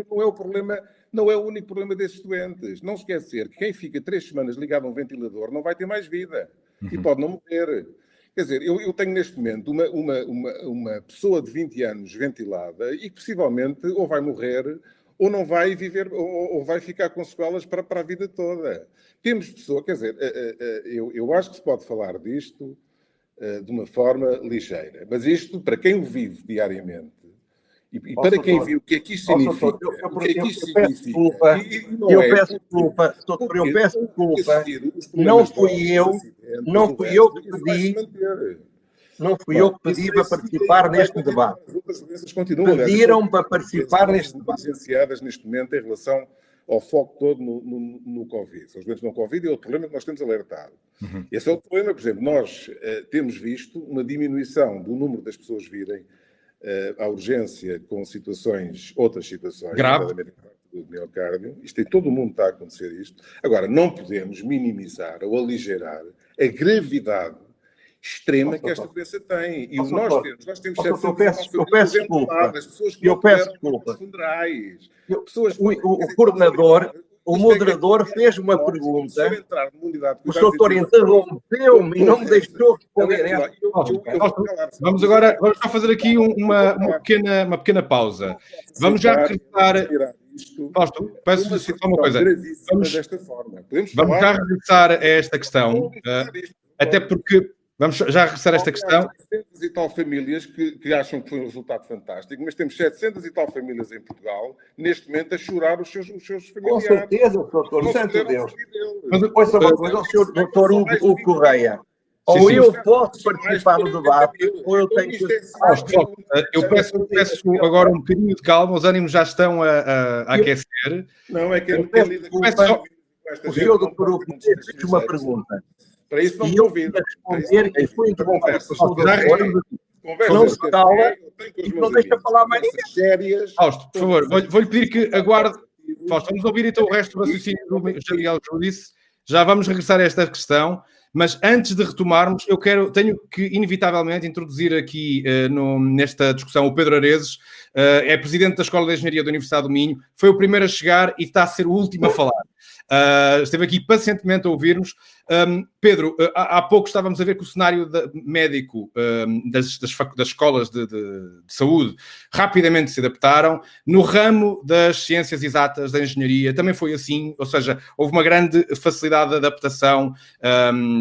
Não é o único problema destes doentes. Não esquecer que quem fica 3 semanas ligado a um ventilador não vai ter mais vida. E pode não morrer. Quer dizer, eu tenho neste momento uma pessoa de 20 anos ventilada e que possivelmente ou vai morrer ou não vai viver, ou vai ficar com sequelas para a vida toda. Temos pessoas, quer dizer, eu acho que se pode falar disto de uma forma ligeira, mas isto, para quem o vive diariamente, e para quem viu o que é que isto significa, eu peço desculpa, não fui eu que pedi. Não fui eu que pedi para participar neste debate. Pediram para participar neste debate. Licenciadas neste momento em relação ao foco todo no Covid. São os doentes no Covid e é outro problema que nós temos alertado. Esse é outro problema. Por exemplo, nós temos visto uma diminuição do número das pessoas virem à urgência com outras situações. Grave. Do miocárdio. Todo o mundo está a acontecer isto. Agora, não podemos minimizar ou aligeirar a gravidade extrema que esta doença tem. E nós temos eu peço desculpa. As pessoas que funerais. O moderador fez uma pergunta. O doutor interrompeu-me e não me deixou responder. Vamos só fazer aqui uma pequena pausa. Vamos já regressar. Fausto, peço só uma coisa. Vamos já regressar a esta questão. Até porque vamos já regressar a esta questão. 700 e tal famílias que acham que foi um resultado fantástico, mas temos 700 e tal famílias em Portugal, neste momento, a chorar os seus familiares. Com certeza, doutor, santo Deus. Mas depois uma coisa, o senhor doutor Hugo Correia, ou eu posso participar no debate, ou eu tenho que... Eu peço agora um bocadinho de calma, os ânimos já estão a aquecer. Não, é que eu peço desculpa. O senhor doutor Hugo fez uma pergunta. Para isso não e eu queria responder que foi interrompido pelo doutor, não se cala e não deixa falar mais ninguém. Fausto, por favor, vou-lhe pedir que aguarde. Fausto, vamos ouvir então o resto do raciocínio do José Miguel Júdice. Já vamos regressar a esta questão, Mas antes de retomarmos, tenho que inevitavelmente introduzir aqui nesta discussão o Pedro Areses, é presidente da Escola de Engenharia da Universidade do Minho, foi o primeiro a chegar e está a ser o último a falar. Esteve aqui pacientemente a ouvir-nos. Pedro, há pouco estávamos a ver que o cenário médico das escolas de saúde rapidamente se adaptaram. No ramo das ciências exatas, da engenharia, também foi assim, ou seja, houve uma grande facilidade de adaptação,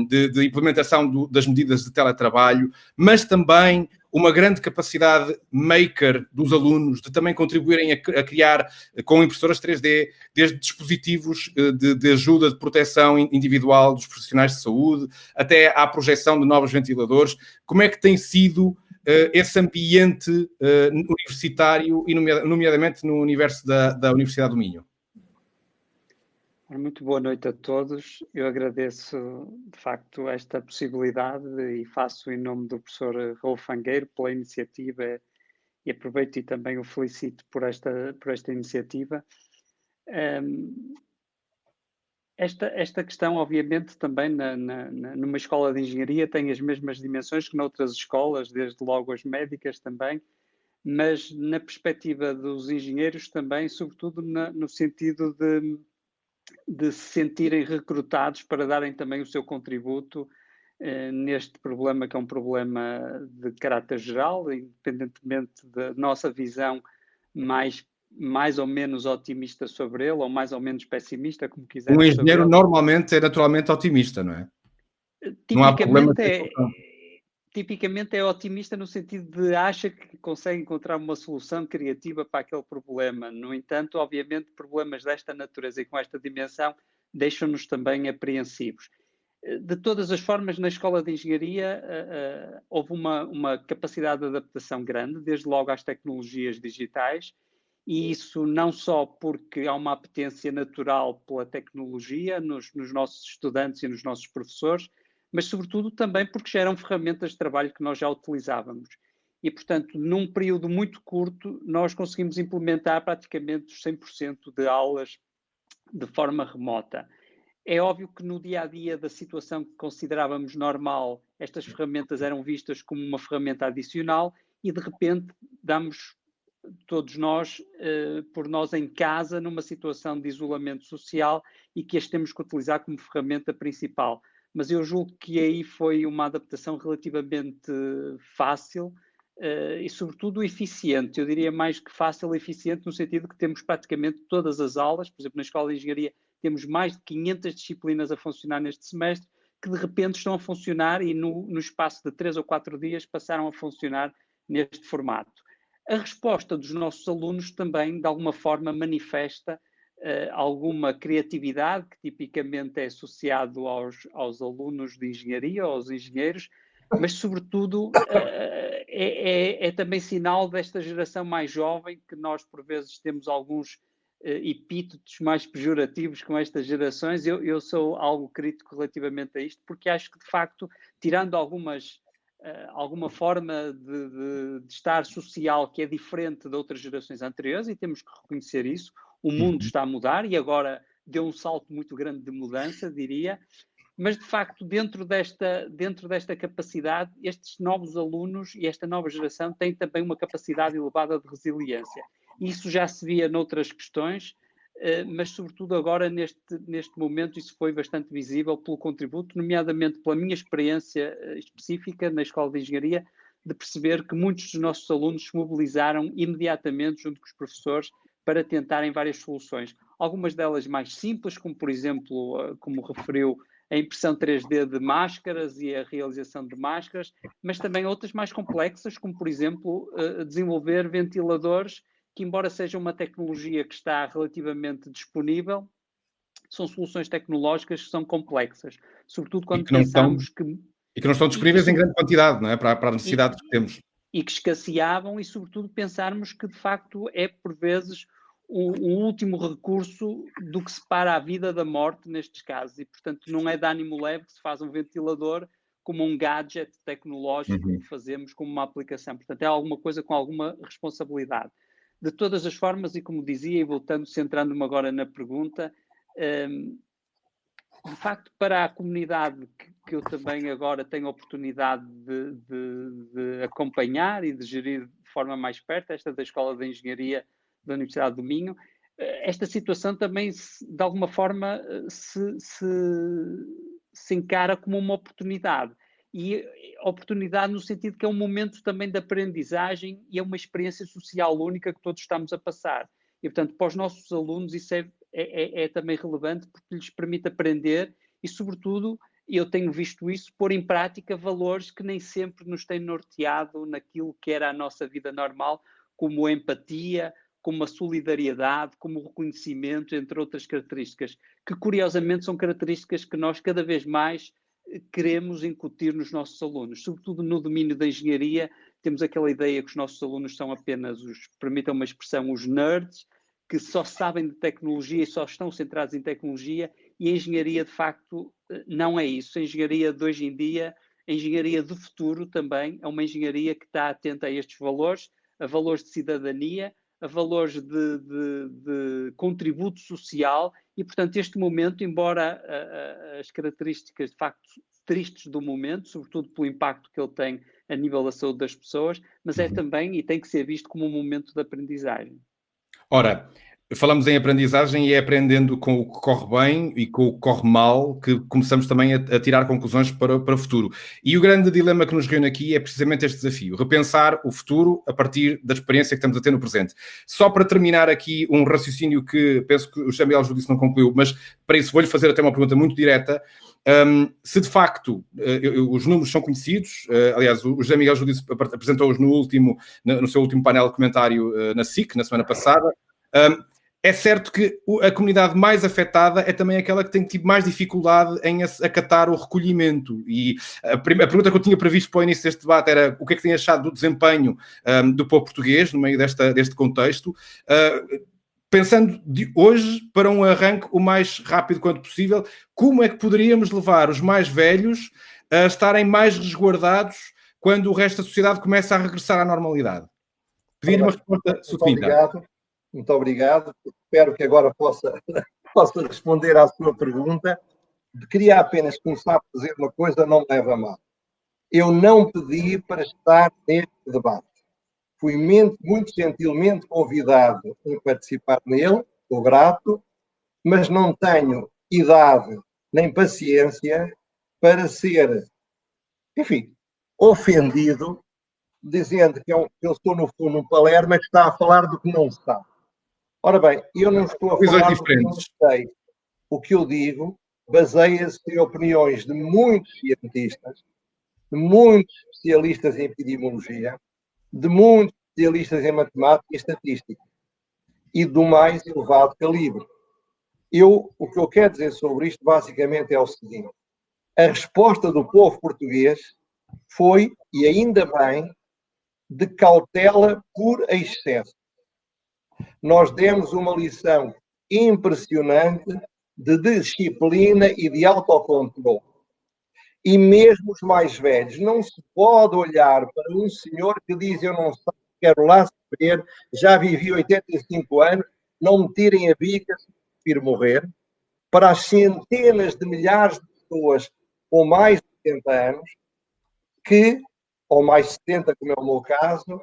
de implementação das medidas de teletrabalho, mas também uma grande capacidade maker dos alunos de também contribuírem a criar com impressoras 3D, desde dispositivos de ajuda, de proteção individual dos profissionais de saúde, até à projeção de novos ventiladores. Como é que tem sido esse ambiente universitário, e nomeadamente no universo da Universidade do Minho? Muito boa noite a todos. Eu agradeço, de facto, esta possibilidade e faço em nome do professor Raul Fangueiro pela iniciativa e aproveito e também o felicito por esta iniciativa. Esta questão, obviamente, também numa escola de engenharia tem as mesmas dimensões que noutras escolas, desde logo as médicas também, mas na perspectiva dos engenheiros também, sobretudo no sentido de se sentirem recrutados para darem também o seu contributo neste problema, que é um problema de caráter geral, independentemente da nossa visão mais ou menos otimista sobre ele, ou mais ou menos pessimista, como quisermos. Um engenheiro normalmente é naturalmente otimista, não é? Não há problema. Tipicamente é otimista no sentido de acha que consegue encontrar uma solução criativa para aquele problema. No entanto, obviamente, problemas desta natureza e com esta dimensão deixam-nos também apreensivos. De todas as formas, na Escola de Engenharia houve uma capacidade de adaptação grande, desde logo às tecnologias digitais, e isso não só porque há uma apetência natural pela tecnologia nos nossos estudantes e nos nossos professores, mas sobretudo também porque já eram ferramentas de trabalho que nós já utilizávamos. E, portanto, num período muito curto, nós conseguimos implementar praticamente os 100% de aulas de forma remota. É óbvio que no dia-a-dia da situação que considerávamos normal, estas ferramentas eram vistas como uma ferramenta adicional e, de repente, damos todos nós, por nós em casa, numa situação de isolamento social e que as temos que utilizar como ferramenta principal. Mas eu julgo que aí foi uma adaptação relativamente fácil e, sobretudo, eficiente. Eu diria mais que fácil e eficiente no sentido que temos praticamente todas as aulas, por exemplo, na Escola de Engenharia temos mais de 500 disciplinas a funcionar neste semestre, que de repente estão a funcionar e no espaço de 3 ou 4 dias passaram a funcionar neste formato. A resposta dos nossos alunos também, de alguma forma, manifesta alguma criatividade, que tipicamente é associado aos alunos de engenharia, aos engenheiros, mas, sobretudo, é também sinal desta geração mais jovem, que nós, por vezes, temos alguns epítetos mais pejorativos com estas gerações. Eu sou algo crítico relativamente a isto, porque acho que, de facto, tirando alguma forma de estar social que é diferente de outras gerações anteriores, e temos que reconhecer isso. O mundo está a mudar e agora deu um salto muito grande de mudança, diria, mas de facto dentro desta capacidade, estes novos alunos e esta nova geração têm também uma capacidade elevada de resiliência. Isso já se via noutras questões, mas sobretudo agora neste momento isso foi bastante visível pelo contributo, nomeadamente pela minha experiência específica na Escola de Engenharia, de perceber que muitos dos nossos alunos se mobilizaram imediatamente junto com os professores para tentarem várias soluções. Algumas delas mais simples, como por exemplo, como referiu, a impressão 3D de máscaras e a realização de máscaras, mas também outras mais complexas, como por exemplo, desenvolver ventiladores, que embora seja uma tecnologia que está relativamente disponível, são soluções tecnológicas que são complexas, sobretudo quando pensamos que... E que não estão disponíveis em grande quantidade, não é? Para a necessidade que temos. E que escasseavam, e sobretudo pensarmos que de facto é por vezes o último recurso do que separa a vida da morte nestes casos, e portanto não é de ânimo leve que se faz um ventilador como um gadget tecnológico que fazemos como uma aplicação, portanto é alguma coisa com alguma responsabilidade. De todas as formas, e como dizia, e voltando, centrando-me agora na pergunta, de facto, para a comunidade que eu também agora tenho a oportunidade de acompanhar e de gerir de forma mais perto, esta da Escola de Engenharia da Universidade do Minho. Esta situação também, de alguma forma, se encara como uma oportunidade. E oportunidade no sentido que é um momento também de aprendizagem e é uma experiência social única que todos estamos a passar. E, portanto, para os nossos alunos isso é também relevante porque lhes permite aprender e, sobretudo, eu tenho visto isso, pôr em prática valores que nem sempre nos têm norteado naquilo que era a nossa vida normal, como a empatia, como a solidariedade, como o reconhecimento, entre outras características, que curiosamente são características que nós cada vez mais queremos incutir nos nossos alunos. Sobretudo no domínio da engenharia, temos aquela ideia que os nossos alunos são apenas permitam uma expressão, os nerds, que só sabem de tecnologia e só estão centrados em tecnologia, e a engenharia, de facto, não é isso. A engenharia de hoje em dia, a engenharia do futuro também, é uma engenharia que está atenta a estes valores, a valores de cidadania, a valores de contributo social e, portanto, este momento, embora as características, de facto, tristes do momento, sobretudo pelo impacto que ele tem a nível da saúde das pessoas, mas é também, e tem que ser visto como um momento de aprendizagem. Ora, falamos em aprendizagem e é aprendendo com o que corre bem e com o que corre mal que começamos também a tirar conclusões para o futuro. E o grande dilema que nos reúne aqui é precisamente este desafio, repensar o futuro a partir da experiência que estamos a ter no presente. Só para terminar aqui um raciocínio que penso que o José Miguel Judice não concluiu, mas para isso vou-lhe fazer até uma pergunta muito direta. Se de facto os números são conhecidos, aliás, o José Miguel Judice apresentou-os no seu último painel de comentário na SIC, na semana passada. É certo que a comunidade mais afetada é também aquela que tem tido mais dificuldade em acatar o recolhimento. E a pergunta que eu tinha previsto para o início deste debate era o que é que tem achado do desempenho do povo português no meio deste contexto. Pensando de hoje para um arranque o mais rápido quanto possível, como é que poderíamos levar os mais velhos a estarem mais resguardados quando o resto da sociedade começa a regressar à normalidade? Pedir uma resposta sucinta. Muito obrigado. Espero que agora possa responder à sua pergunta. Queria apenas começar a dizer uma coisa, não me leva a mal. Eu não pedi para estar neste debate. Fui muito gentilmente convidado a participar nele, estou grato, mas não tenho idade nem paciência para ser, enfim, ofendido, dizendo que eu estou no fundo num Palermo, mas está a falar do que não sabe. Ora bem, eu não estou a falar do que não sei. O que eu digo baseia-se em opiniões de muitos cientistas, de muitos especialistas em epidemiologia, de muitos especialistas em matemática e estatística, e do mais elevado calibre. O que eu quero dizer sobre isto, basicamente, é o seguinte. A resposta do povo português foi, e ainda bem, de cautela por excesso. Nós demos uma lição impressionante de disciplina e de autocontrole. E mesmo os mais velhos, não se pode olhar para um senhor que diz eu não sei, quero lá saber, já vivi 85 anos, não me tirem a bica se prefiro morrer, para as centenas de milhares de pessoas com mais de 70 anos, ou mais de 70, como é o meu caso,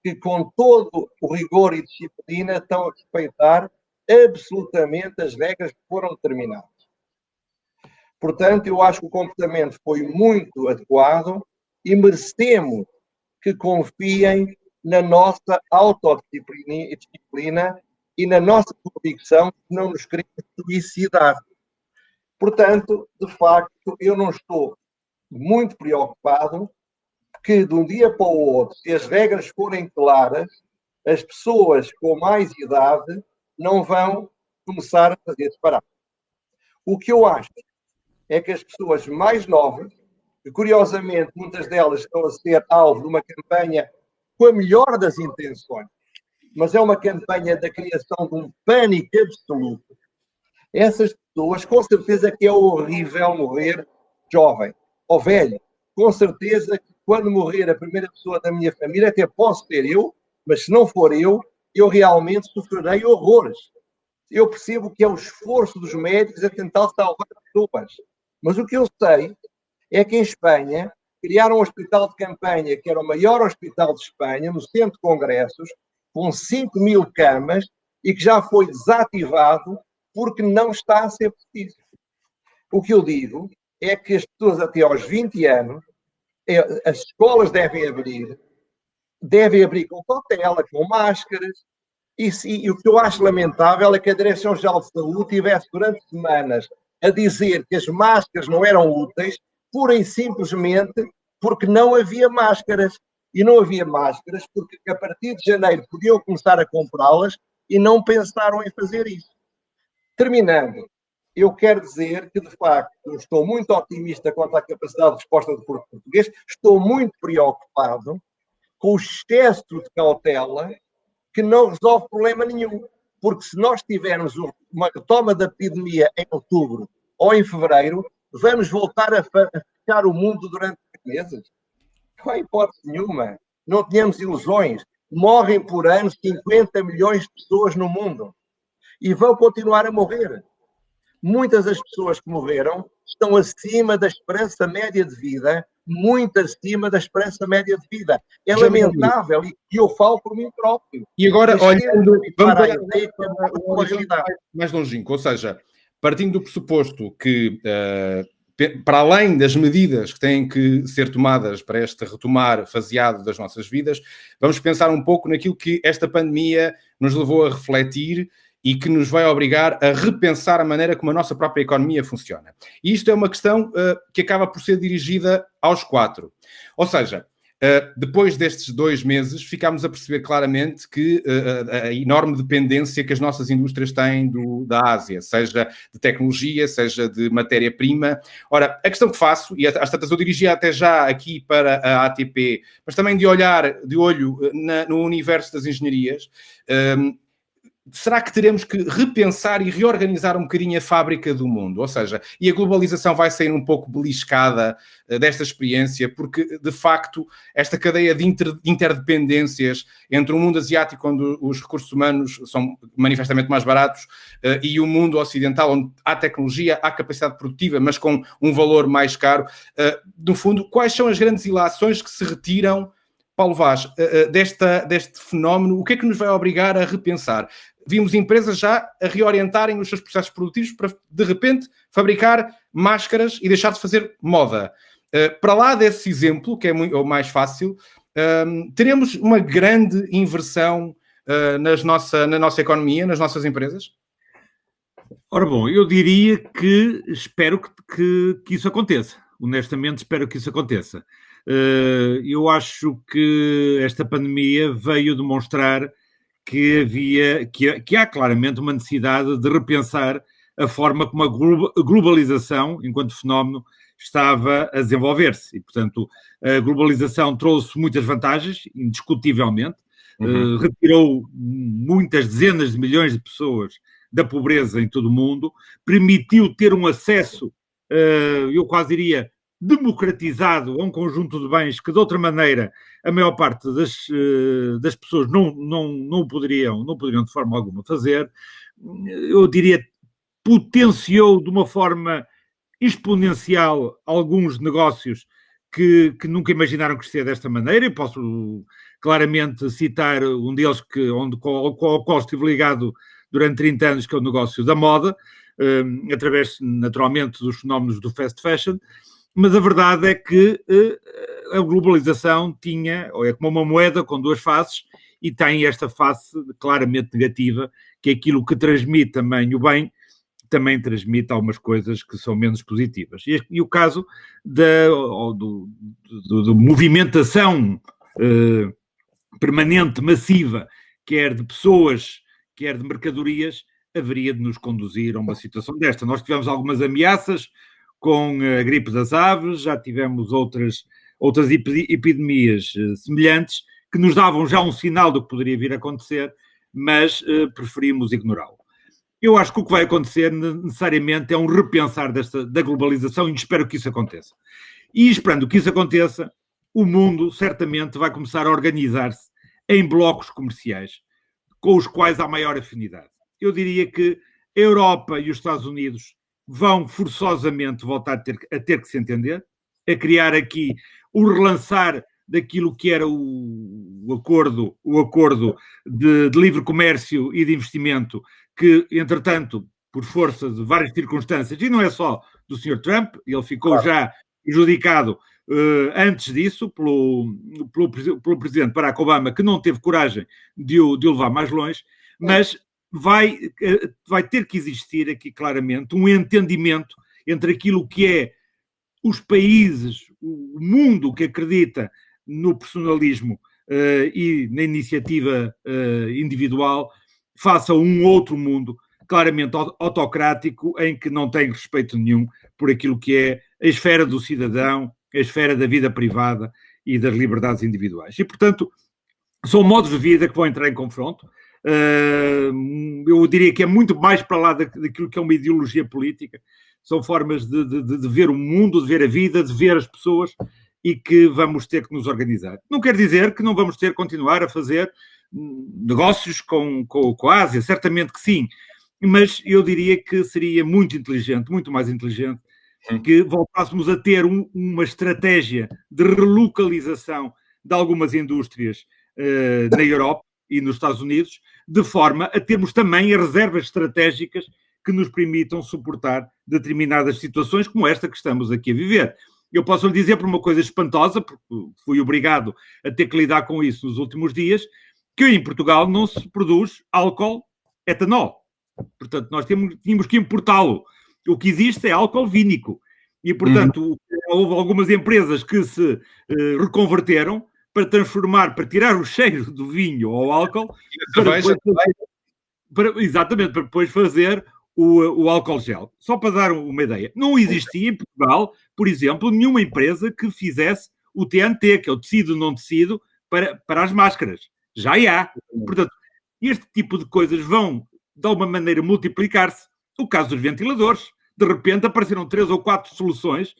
que com todo o rigor e disciplina estão a respeitar absolutamente as regras que foram determinadas. Portanto, eu acho que o comportamento foi muito adequado e merecemos que confiem na nossa autodisciplina e na nossa convicção que não nos queremos suicidar. Portanto, de facto, eu não estou muito preocupado que de um dia para o outro, se as regras forem claras, as pessoas com mais idade não vão começar a fazer disparar. O que eu acho é que as pessoas mais novas, que curiosamente muitas delas estão a ser alvo de uma campanha com a melhor das intenções, mas é uma campanha da criação de um pânico absoluto. Essas pessoas, com certeza que é horrível morrer jovem ou velho. Com certeza que quando morrer a primeira pessoa da minha família, até posso ser eu, mas se não for eu realmente sofrerei horrores. Eu percebo que é o esforço dos médicos a tentar salvar pessoas. Mas o que eu sei é que em Espanha criaram um hospital de campanha, que era o maior hospital de Espanha, no centro de congressos, com 5.000 camas, e que já foi desativado porque não está a ser preciso. O que eu digo é que as pessoas até aos 20 anos, as escolas devem abrir com cautela, com máscaras, e o que eu acho lamentável é que a Direção-Geral de Saúde tivesse durante semanas a dizer que as máscaras não eram úteis, pura e simplesmente porque não havia máscaras. E não havia máscaras porque a partir de janeiro podiam começar a comprá-las e não pensaram em fazer isso. Terminando, eu quero dizer que, de facto, estou muito otimista quanto à capacidade de resposta do povo português, estou muito preocupado com o excesso de cautela que não resolve problema nenhum. Porque se nós tivermos uma retoma da epidemia em outubro ou em fevereiro, vamos voltar a fechar o mundo durante 3 meses? Não há hipótese nenhuma. Não tenhamos ilusões. Morrem por ano 50 milhões de pessoas no mundo. E vão continuar a morrer. Muitas das pessoas que morreram estão acima da esperança média de vida, muito acima da esperança média de vida. É lamentável, e eu falo por mim próprio. E agora, olhando, vamos olhar para a realidade mais longínquo, ou seja, partindo do pressuposto que, para além das medidas que têm que ser tomadas para este retomar faseado das nossas vidas, vamos pensar um pouco naquilo que esta pandemia nos levou a refletir e que nos vai obrigar a repensar a maneira como a nossa própria economia funciona. E isto é uma questão que acaba por ser dirigida aos 4. Ou seja, depois destes 2 meses, ficámos a perceber claramente que a enorme dependência que as nossas indústrias têm da Ásia, seja de tecnologia, seja de matéria-prima. Ora, a questão que faço, e às tantas eu dirigia até já aqui para a ATP, mas também de olho no universo das engenharias, será que teremos que repensar e reorganizar um bocadinho a fábrica do mundo? Ou seja, e a globalização vai sair um pouco beliscada desta experiência, porque, de facto, esta cadeia de interdependências entre o mundo asiático, onde os recursos humanos são manifestamente mais baratos, e o mundo ocidental, onde há tecnologia, há capacidade produtiva, mas com um valor mais caro. No fundo, quais são as grandes ilações que se retiram, Paulo Vaz, deste fenómeno? O que é que nos vai obrigar a repensar? Vimos empresas já a reorientarem os seus processos produtivos para, de repente, fabricar máscaras e deixar de fazer moda. Para lá desse exemplo, que é o mais fácil, teremos uma grande inversão na nossa economia, nas nossas empresas? Ora bom, eu diria que espero que isso aconteça. Honestamente, espero que isso aconteça. Eu acho que esta pandemia veio demonstrar que há claramente uma necessidade de repensar a forma como a globalização, enquanto fenómeno, estava a desenvolver-se. E, portanto, a globalização trouxe muitas vantagens, indiscutivelmente, retirou muitas dezenas de milhões de pessoas da pobreza em todo o mundo, permitiu ter um acesso, eu quase diria, democratizado a um conjunto de bens que, de outra maneira, a maior parte das pessoas não poderiam de forma alguma fazer. Eu diria, potenciou de uma forma exponencial alguns negócios que nunca imaginaram crescer desta maneira. Eu posso claramente citar um deles ao qual estive ligado durante 30 anos, que é o negócio da moda, através, naturalmente, dos fenómenos do fast fashion. Mas a verdade é que a globalização é como uma moeda com 2 faces, e tem esta face claramente negativa, que é aquilo que transmite também o bem, também transmite algumas coisas que são menos positivas. E o caso da movimentação permanente, massiva, quer de pessoas, quer de mercadorias, haveria de nos conduzir a uma situação desta. Nós tivemos algumas ameaças com a gripe das aves, já tivemos outras epidemias semelhantes que nos davam já um sinal do que poderia vir a acontecer, mas preferimos ignorá-lo. Eu acho que o que vai acontecer necessariamente é um repensar da globalização, e espero que isso aconteça. E esperando que isso aconteça, o mundo certamente vai começar a organizar-se em blocos comerciais com os quais há maior afinidade. Eu diria que a Europa e os Estados Unidos vão forçosamente voltar a ter que se entender. a criar aqui o relançar daquilo que era o acordo de livre comércio e de investimento, que, entretanto, por força de várias circunstâncias, e não é só do Sr. Trump, ele ficou já prejudicado antes disso pelo presidente Barack Obama, que não teve coragem de o levar mais longe, mas vai ter que existir aqui claramente um entendimento entre aquilo que é os países, o mundo que acredita no personalismo e na iniciativa individual, face a um outro mundo claramente autocrático, em que não tem respeito nenhum por aquilo que é a esfera do cidadão, a esfera da vida privada e das liberdades individuais. E, portanto, são modos de vida que vão entrar em confronto. Eu diria que é muito mais para lá daquilo que é uma ideologia política. São formas de ver o mundo, de ver a vida, de ver as pessoas, e que vamos ter que nos organizar. Não quer dizer que não vamos ter que continuar a fazer negócios com a Ásia, certamente que sim, mas eu diria que seria muito inteligente, muito mais inteligente, que voltássemos a ter uma estratégia de relocalização de algumas indústrias na Europa e nos Estados Unidos, de forma a termos também as reservas estratégicas que nos permitam suportar determinadas situações como esta que estamos aqui a viver. Eu posso lhe dizer por uma coisa espantosa, porque fui obrigado a ter que lidar com isso nos últimos dias, que em Portugal não se produz álcool etanol. Portanto, nós tínhamos que importá-lo. O que existe é álcool vínico. E, portanto, houve algumas empresas que se reconverteram para transformar, para tirar o cheiro do vinho ao álcool, para depois fazer o álcool gel. Só para dar uma ideia. Não existia em Portugal, por exemplo, nenhuma empresa que fizesse o TNT, que é o tecido não tecido, para as máscaras. Já há. Portanto, este tipo de coisas vão, de alguma maneira, multiplicar-se. O caso dos ventiladores. De repente apareceram 3 ou 4 soluções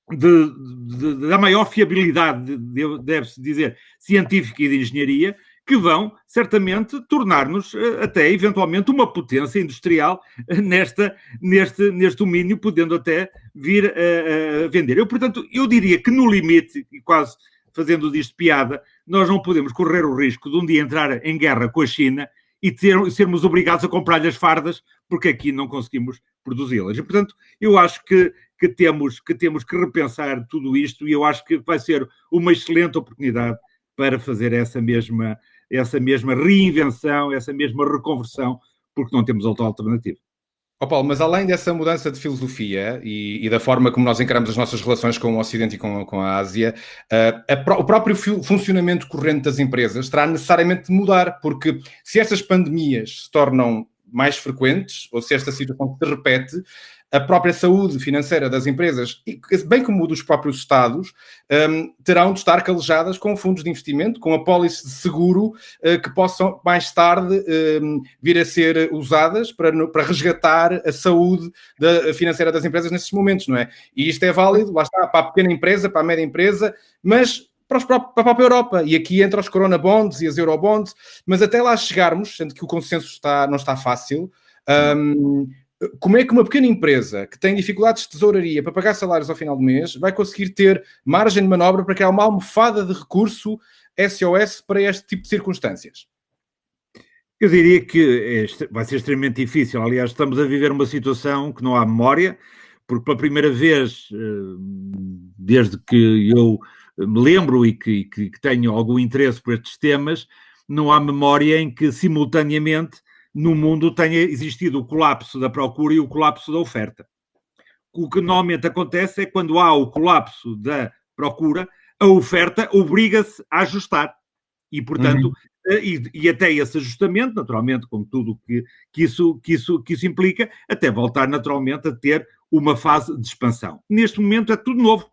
da maior fiabilidade, deve-se dizer, científica e de engenharia, que vão, certamente, tornar-nos até, eventualmente, uma potência industrial neste domínio, podendo até vir a vender. Portanto, eu diria que, no limite, e quase fazendo disto piada, nós não podemos correr o risco de um dia entrar em guerra com a China e sermos obrigados a comprar-lhe as fardas, porque aqui não conseguimos produzi-las. E, portanto, eu acho que temos que repensar tudo isto, e eu acho que vai ser uma excelente oportunidade para fazer essa mesma reinvenção, essa mesma reconversão, porque não temos outra alternativa. Paulo, mas além dessa mudança de filosofia e da forma como nós encaramos as nossas relações com o Ocidente e com a Ásia, o próprio funcionamento corrente das empresas terá necessariamente de mudar, porque se estas pandemias se tornam mais frequentes, ou se esta situação se repete, a própria saúde financeira das empresas, bem como o dos próprios Estados, terão de estar calejadas com fundos de investimento, com apólices de seguro que possam mais tarde vir a ser usadas para resgatar a saúde financeira das empresas nesses momentos, não é? E isto é válido, lá está, para a pequena empresa, para a média empresa, mas para a própria Europa. E aqui entra os Corona Bonds e as Eurobonds, mas até lá chegarmos, sendo que o consenso não está fácil, como é que uma pequena empresa que tem dificuldades de tesouraria para pagar salários ao final do mês vai conseguir ter margem de manobra para criar uma almofada de recurso SOS para este tipo de circunstâncias? Eu diria que vai ser extremamente difícil. Aliás, estamos a viver uma situação que não há memória, porque pela primeira vez, desde que eu me lembro e que tenho algum interesse por estes temas, não há memória em que simultaneamente no mundo tenha existido o colapso da procura e o colapso da oferta. O que normalmente acontece é quando há o colapso da procura, a oferta obriga-se a ajustar. E, portanto, e até esse ajustamento, naturalmente, com tudo que isso implica, até voltar naturalmente a ter uma fase de expansão. Neste momento é tudo novo.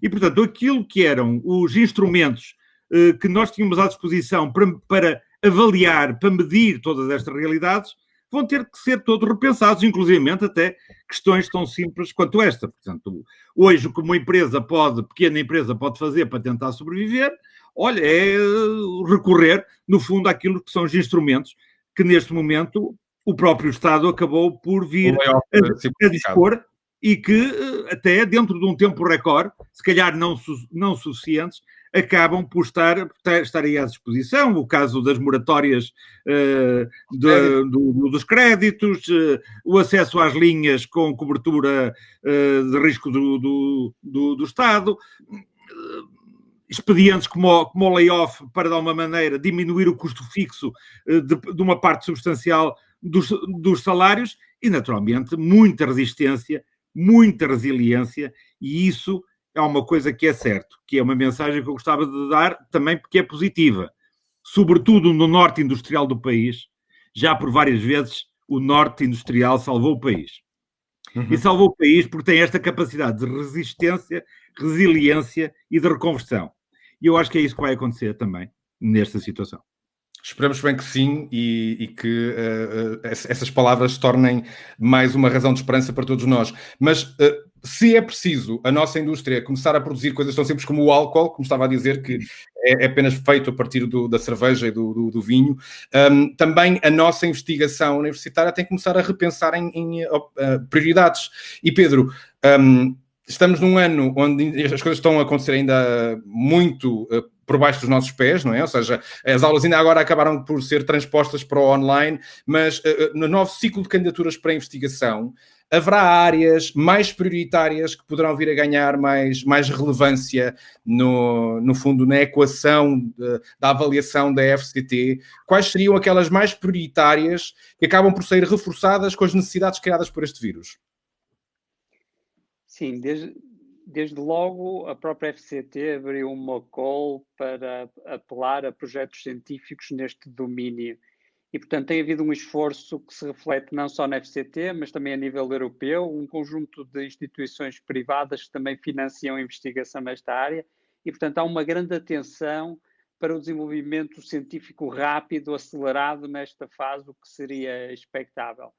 E, portanto, aquilo que eram os instrumentos que nós tínhamos à disposição para avaliar, para medir todas estas realidades, vão ter que ser todos repensados, inclusivamente até questões tão simples quanto esta. Portanto, hoje o que uma pequena empresa pode fazer para tentar sobreviver, olha, é recorrer, no fundo, àquilo que são os instrumentos que, neste momento, o próprio Estado acabou por vir a dispor e que, até dentro de um tempo recorde, se calhar não suficientes, acabam por estar aí à disposição. O caso das moratórias dos créditos, o acesso às linhas com cobertura de risco do Estado, expedientes como o layoff para, de alguma maneira, diminuir o custo fixo de uma parte substancial dos salários e, naturalmente, muita resistência, muita resiliência, e isso é uma coisa que é certo, que é uma mensagem que eu gostava de dar também porque é positiva. Sobretudo no norte industrial do país, já por várias vezes o norte industrial salvou o país. E salvou o país porque tem esta capacidade de resistência, resiliência e de reconversão. E eu acho que é isso que vai acontecer também nesta situação. Esperamos bem que sim e que essas palavras se tornem mais uma razão de esperança para todos nós. Mas se é preciso a nossa indústria começar a produzir coisas tão simples como o álcool, como estava a dizer, que é apenas feito a partir da cerveja e do vinho, também a nossa investigação universitária tem que começar a repensar em prioridades. E Pedro, estamos num ano onde as coisas estão a acontecer ainda muito por baixo dos nossos pés, não é? Ou seja, as aulas ainda agora acabaram por ser transpostas para o online, mas no novo ciclo de candidaturas para a investigação, haverá áreas mais prioritárias que poderão vir a ganhar mais relevância, no fundo, na equação da avaliação da FCT. Quais seriam aquelas mais prioritárias que acabam por ser reforçadas com as necessidades criadas por este vírus? Sim, desde logo a própria FCT abriu uma call para apelar a projetos científicos neste domínio. E, portanto, tem havido um esforço que se reflete não só na FCT, mas também a nível europeu, um conjunto de instituições privadas que também financiam a investigação nesta área. E, portanto, há uma grande atenção para o desenvolvimento científico rápido, acelerado nesta fase, o que seria expectável.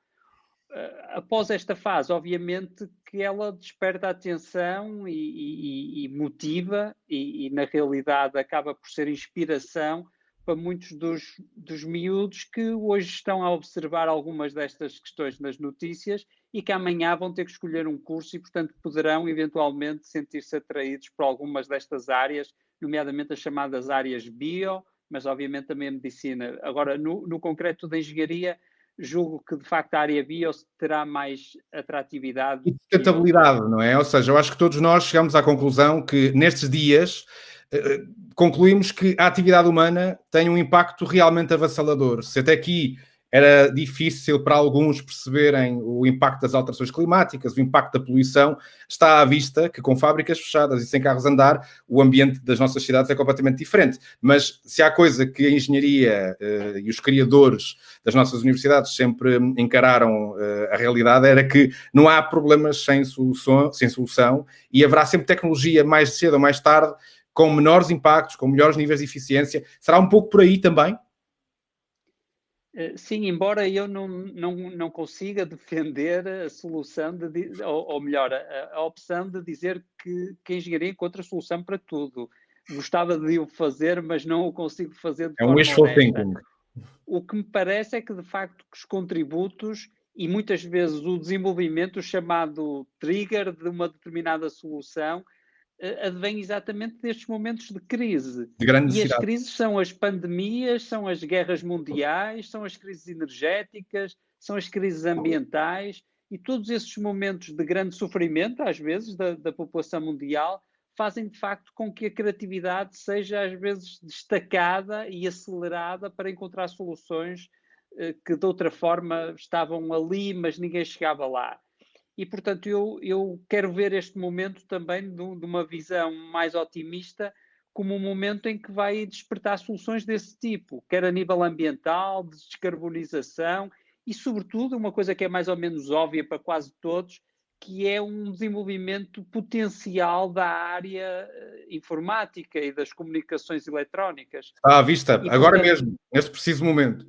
Após esta fase, obviamente que ela desperta a atenção e motiva e, na realidade, acaba por ser inspiração para muitos dos miúdos que hoje estão a observar algumas destas questões nas notícias e que amanhã vão ter que escolher um curso e, portanto, poderão eventualmente sentir-se atraídos por algumas destas áreas, nomeadamente as chamadas áreas bio, mas obviamente também a medicina. Agora, no concreto da engenharia, julgo que, de facto, a área bio terá mais atratividade. E sustentabilidade, não é? Ou seja, eu acho que todos nós chegamos à conclusão que, nestes dias, concluímos que a atividade humana tem um impacto realmente avassalador. Se até aqui era difícil para alguns perceberem o impacto das alterações climáticas, o impacto da poluição, está à vista que com fábricas fechadas e sem carros a andar, o ambiente das nossas cidades é completamente diferente. Mas se há coisa que a engenharia e os criadores das nossas universidades sempre encararam a realidade, era que não há problemas sem solução e haverá sempre tecnologia mais cedo ou mais tarde com menores impactos, com melhores níveis de eficiência. Será um pouco por aí também? Sim, embora eu não consiga defender a solução, ou melhor, a opção de dizer que a engenharia encontra solução para tudo. Gostava de o fazer, mas não o consigo fazer de forma wishful honesta. thinking. O que me parece é que, de facto, os contributos e muitas vezes o desenvolvimento, o chamado trigger de uma determinada solução, advém exatamente destes momentos de crise. De grande necessidade. E as crises são as pandemias, são as guerras mundiais, são as crises energéticas, são as crises ambientais, e todos esses momentos de grande sofrimento, às vezes, da população mundial, fazem de facto com que a criatividade seja às vezes destacada e acelerada para encontrar soluções que de outra forma estavam ali, mas ninguém chegava lá. E, portanto, eu quero ver este momento também de uma visão mais otimista como um momento em que vai despertar soluções desse tipo, quer a nível ambiental, de descarbonização e, sobretudo, uma coisa que é mais ou menos óbvia para quase todos, que é um desenvolvimento potencial da área informática e das comunicações eletrónicas. Está à vista, agora mesmo, neste preciso momento.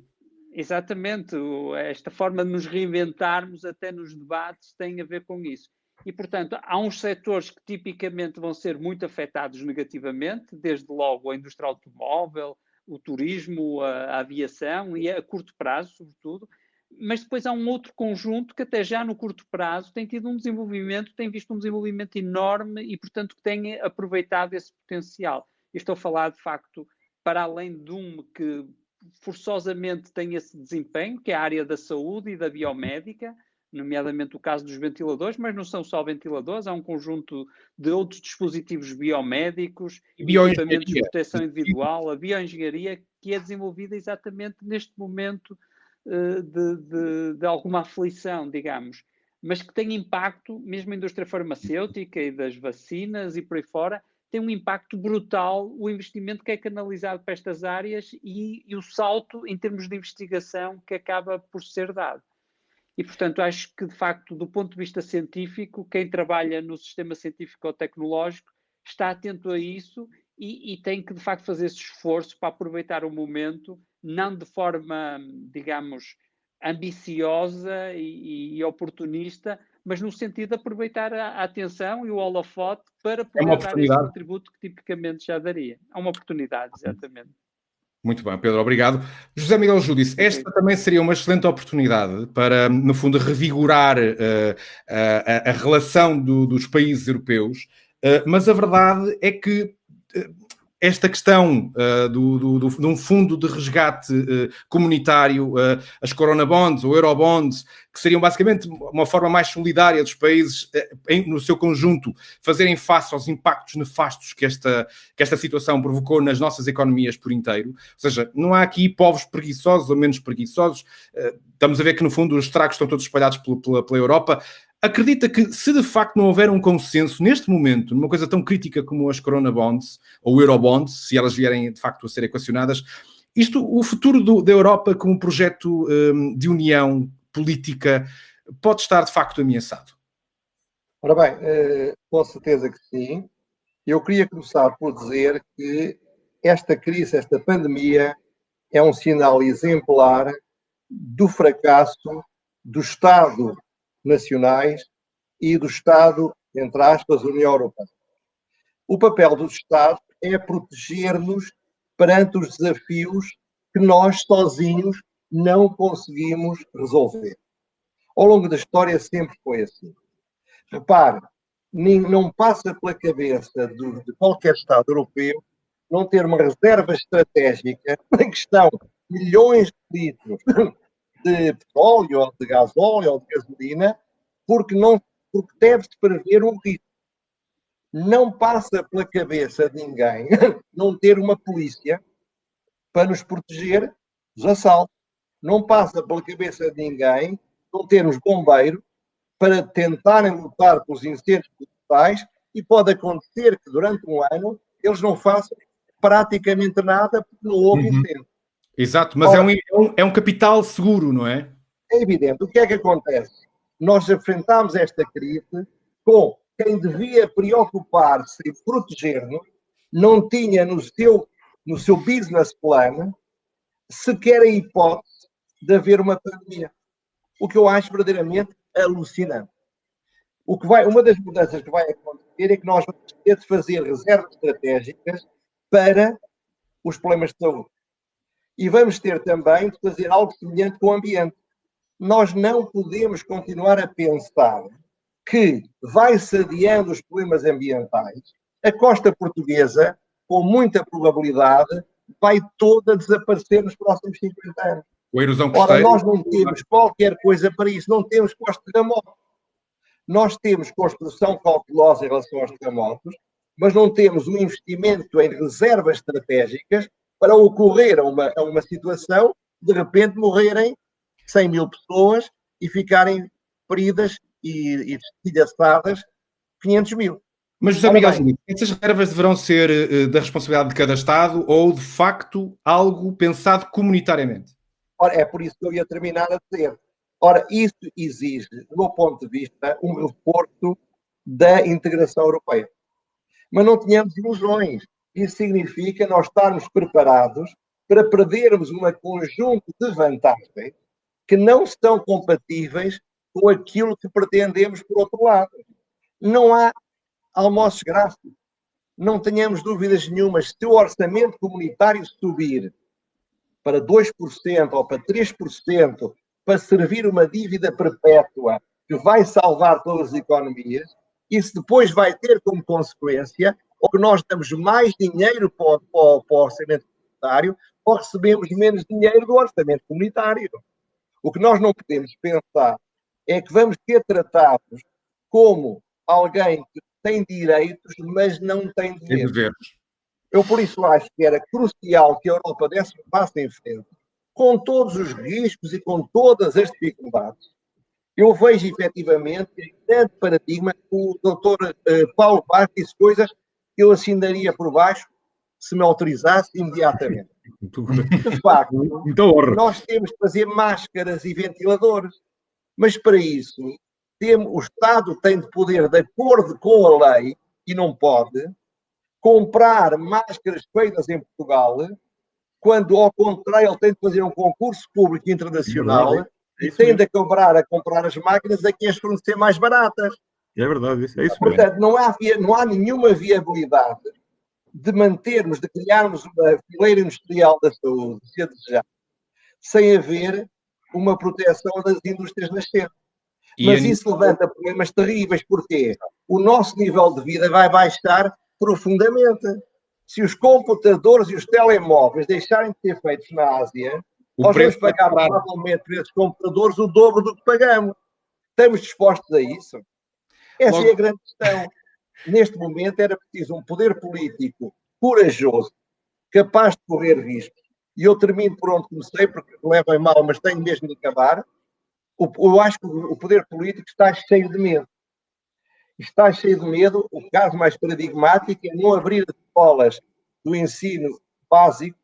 Exatamente, esta forma de nos reinventarmos até nos debates tem a ver com isso. E, portanto, há uns setores que tipicamente vão ser muito afetados negativamente, desde logo a indústria automóvel, o turismo, a aviação e a curto prazo, sobretudo, Mas depois há um outro conjunto que até já no curto prazo tem tido um desenvolvimento, tem visto um desenvolvimento enorme e, portanto, que tem aproveitado esse potencial. Eu estou a falar, de facto, para além de um que forçosamente tem esse desempenho, que é a área da saúde e da biomédica, nomeadamente o caso dos ventiladores, mas não são só ventiladores, há um conjunto de outros dispositivos biomédicos, equipamentos de proteção individual, a bioengenharia, que é desenvolvida exatamente neste momento de alguma aflição, digamos, mas que tem impacto, mesmo a indústria farmacêutica e das vacinas e por aí fora, tem um impacto brutal o investimento que é canalizado para estas áreas e o salto em termos de investigação que acaba por ser dado. E, portanto, acho que, de facto, do ponto de vista científico, quem trabalha no sistema científico ou tecnológico está atento a isso e tem que, de facto, fazer esse esforço para aproveitar o momento, não de forma, digamos, ambiciosa e oportunista, mas no sentido de aproveitar a atenção e o holofote para poder dar esse contributo que tipicamente já daria. É uma oportunidade, exatamente. Muito bem, Pedro, obrigado. José Miguel Júdice, esta também seria uma excelente oportunidade para, no fundo, revigorar a relação dos países europeus, mas a verdade é que esta questão de um fundo de resgate comunitário, as Corona Bonds ou Eurobonds, que seriam basicamente uma forma mais solidária dos países, no seu conjunto, fazerem face aos impactos nefastos que esta situação provocou nas nossas economias por inteiro. Ou seja, não há aqui povos preguiçosos ou menos preguiçosos. Estamos a ver que, no fundo, os estragos estão todos espalhados pela Europa. Acredita que, se de facto não houver um consenso neste momento, numa coisa tão crítica como as Corona Bonds ou Eurobonds, se elas vierem de facto a ser equacionadas, o futuro da Europa como projeto de união política pode estar de facto ameaçado? Ora bem, com certeza que sim. Eu queria começar por dizer que esta crise, esta pandemia, é um sinal exemplar do fracasso do Estado nacionais e do Estado, entre aspas, União Europeia. O papel do Estado é proteger-nos perante os desafios que nós sozinhos não conseguimos resolver. Ao longo da história sempre foi assim. Repare, não passa pela cabeça de qualquer Estado europeu não ter uma reserva estratégica em que estão milhões de litros de petróleo, ou de gasóleo, ou de gasolina, porque deve-se prever um risco. Não passa pela cabeça de ninguém não ter uma polícia para nos proteger dos assaltos. Não passa pela cabeça de ninguém não termos bombeiros para tentarem lutar pelos incêndios florestais, e pode acontecer que durante um ano eles não façam praticamente nada porque não houve incêndio. Exato, mas ora, é um capital seguro, não é? É evidente. O que é que acontece? Nós enfrentámos esta crise com quem devia preocupar-se e proteger-nos, não tinha no seu business plan sequer a hipótese de haver uma pandemia. O que eu acho verdadeiramente alucinante. Uma das mudanças que vai acontecer é que nós vamos ter de fazer reservas estratégicas para os problemas de saúde. E vamos ter também de fazer algo semelhante com o ambiente. Nós não podemos continuar a pensar que vai-se adiando os problemas ambientais. A costa portuguesa, com muita probabilidade, vai toda desaparecer nos próximos 50 anos. A erosão costeira. Ora, nós não temos qualquer coisa para isso. Não temos para os terremotos. Nós temos construção cautelosa em relação aos terremotos, mas não temos um investimento em reservas estratégicas para ocorrer a uma situação, de repente morrerem 100 mil pessoas e ficarem feridas e destilhaçadas 500 mil. Mas, José Miguel, essas reservas deverão ser da responsabilidade de cada Estado ou, de facto, algo pensado comunitariamente? Ora, é por isso que eu ia terminar a dizer. Ora, isso exige, do meu ponto de vista, um reforço da integração europeia. Mas não tínhamos ilusões. Isso significa nós estarmos preparados para perdermos um conjunto de vantagens que não estão compatíveis com aquilo que pretendemos por outro lado. Não há almoços grátis. Não tenhamos dúvidas nenhumas. Se o orçamento comunitário subir para 2% ou para 3% para servir uma dívida perpétua que vai salvar todas as economias, isso depois vai ter como consequência ou que nós damos mais dinheiro para o orçamento comunitário ou recebemos menos dinheiro do orçamento comunitário. O que nós não podemos pensar é que vamos ser tratados como alguém que tem direitos, mas não tem deveres. Eu, por isso, acho que era crucial que a Europa desse um passo em frente, com todos os riscos e com todas as dificuldades. Eu vejo, efetivamente, em grande paradigma, o Dr. Paulo Vaz disse coisas que eu assinaria por baixo se me autorizasse imediatamente. De facto, nós temos que fazer máscaras e ventiladores, mas para isso o Estado tem de poder, de acordo com a lei, e não pode, comprar máscaras feitas em Portugal, quando, ao contrário, ele tem de fazer um concurso público internacional e tem de acabar a comprar as máquinas a quem as fornecer mais baratas. É verdade, é isso. Portanto, não há nenhuma viabilidade de mantermos, de criarmos uma fileira industrial da saúde, se a desejar, sem haver uma proteção das indústrias nascentes. Mas isso levanta problemas terríveis, porque o nosso nível de vida vai baixar profundamente. Se os computadores e os telemóveis deixarem de ser feitos na Ásia, nós vamos pagar provavelmente por esses computadores o dobro do que pagamos. Estamos dispostos a isso? Essa é a grande questão. Neste momento era preciso um poder político corajoso, capaz de correr riscos. E eu termino por onde comecei, porque levem mal, mas tenho mesmo de acabar. Eu acho que o poder político está cheio de medo. Está cheio de medo. O caso mais paradigmático é não abrir as escolas do ensino básico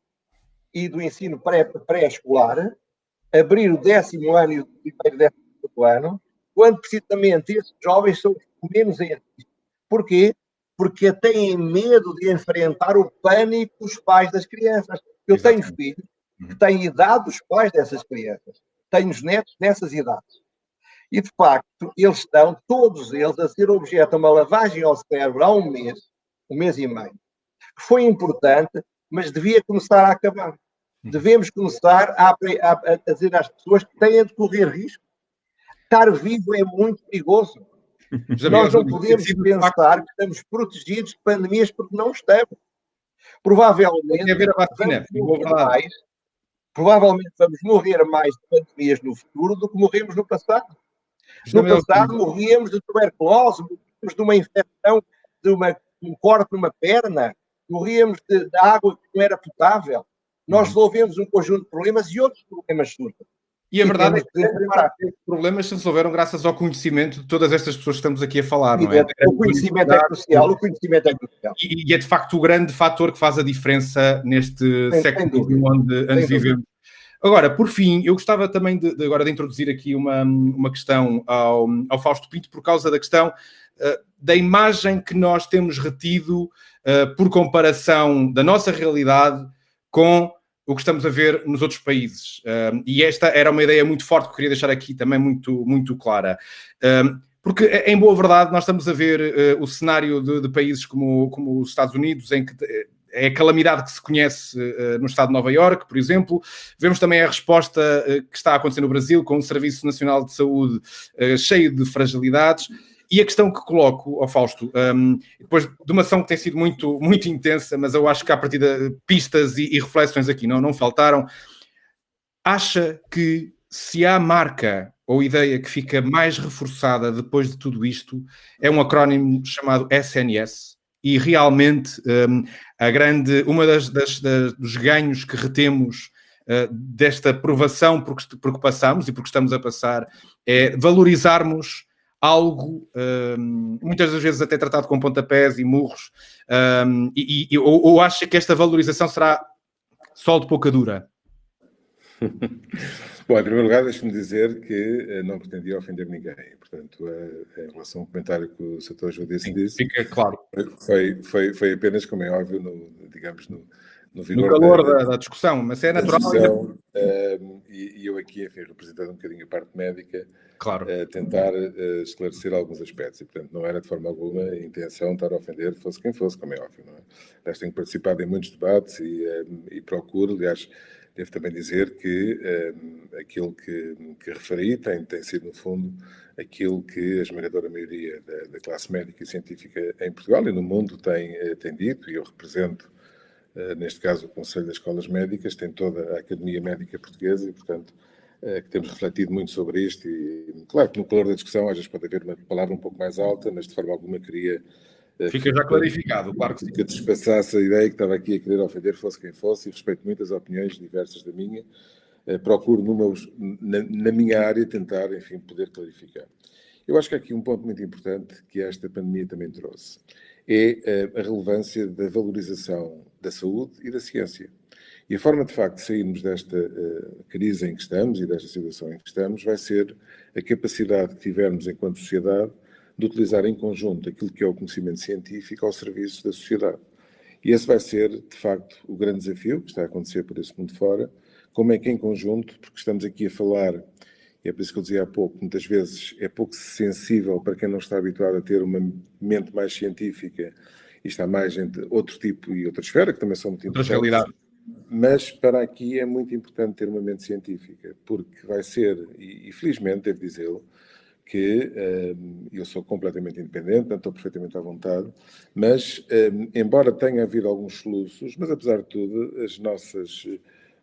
e do ensino pré-escolar, abrir o 10º ano e o primeiro 12º ano, quando precisamente esses jovens são os menos em risco. Porquê? Porque têm medo de enfrentar o pânico dos pais das crianças. Eu tenho filhos que têm idade dos pais dessas crianças. Tenho os netos nessas idades. E, de facto, eles estão, todos eles, a ser objeto de uma lavagem ao cérebro há um mês e meio. Que foi importante, mas devia começar a acabar. Devemos começar a dizer às pessoas que têm de correr risco. Estar vivo é muito perigoso. Nós não podemos pensar que estamos protegidos de pandemias porque não estamos. Provavelmente vamos morrer mais de pandemias no futuro do que morremos no passado. No passado morríamos de tuberculose, morríamos de uma infecção, de um corte numa perna, morríamos de água que não era potável. Nós resolvemos um conjunto de problemas e outros problemas surgem. E a verdade é que esses problemas se resolveram graças ao conhecimento de todas estas pessoas que estamos aqui a falar, não é? O conhecimento é crucial, E é de facto o grande fator que faz a diferença neste século XXI onde vivemos. Agora, por fim, eu gostava também agora de introduzir aqui uma questão ao Fausto Pinto, por causa da questão da imagem que nós temos retido por comparação da nossa realidade com o que estamos a ver nos outros países. E esta era uma ideia muito forte que eu queria deixar aqui também muito, muito clara. Porque, em boa verdade, nós estamos a ver o cenário de países como os Estados Unidos, em que é a calamidade que se conhece no estado de Nova Iorque, por exemplo. Vemos também a resposta que está a acontecer no Brasil, com um Serviço Nacional de Saúde cheio de fragilidades. E a questão que coloco ao Fausto, depois de uma ação que tem sido muito, muito intensa, mas eu acho que a partir de pistas e reflexões aqui não faltaram, acha que se há marca ou ideia que fica mais reforçada depois de tudo isto, é um acrónimo chamado SNS, e realmente uma dos ganhos que retemos desta provação porque passamos e porque estamos a passar é valorizarmos algo, muitas das vezes até tratado com pontapés e murros, ou acha que esta valorização será sol de pouca dura? Bom, em primeiro lugar, deixe-me dizer que não pretendia ofender ninguém. Portanto, em relação ao comentário que o Sr. João disse, fica claro. Foi apenas, como é óbvio, no vigor no calor da discussão, mas é natural. E eu aqui, enfim, representando um bocadinho a parte médica, claro, tentar esclarecer alguns aspectos. E, portanto, não era de forma alguma a intenção de estar a ofender, fosse quem fosse, como é óbvio. Não é? Aliás, tenho participado em muitos debates e procuro, aliás, devo também dizer que aquilo que referi tem sido, no fundo, aquilo que a esmagadora maioria da classe médica e científica em Portugal e no mundo tem dito, e eu represento, neste caso, o Conselho das Escolas Médicas, tem toda a Academia Médica Portuguesa e, portanto, que temos refletido muito sobre isto e, claro, que no calor da discussão às vezes pode haver uma palavra um pouco mais alta, mas de forma alguma queria... Fica já clarificado, claro que sim. Que despassasse a ideia que estava aqui a querer ofender, fosse quem fosse, e respeito muitas opiniões diversas da minha. Procuro, na minha área, tentar, enfim, poder clarificar. Eu acho que há aqui um ponto muito importante que esta pandemia também trouxe. É a relevância da valorização da saúde e da ciência. E a forma, de facto, de sairmos desta crise em que estamos e desta situação em que estamos vai ser a capacidade que tivermos enquanto sociedade de utilizar em conjunto aquilo que é o conhecimento científico ao serviço da sociedade. E esse vai ser, de facto, o grande desafio que está a acontecer por esse mundo fora, como é que em conjunto, porque estamos aqui a falar, e é por isso que eu dizia há pouco, muitas vezes é pouco sensível para quem não está habituado a ter uma mente mais científica e está mais entre outro tipo e outra esfera, que também são muito importantes. Mas para aqui é muito importante ter uma mente científica, porque vai ser, e felizmente devo dizê-lo, que eu sou completamente independente, portanto estou perfeitamente à vontade, mas embora tenha havido alguns soluços, mas apesar de tudo, as nossas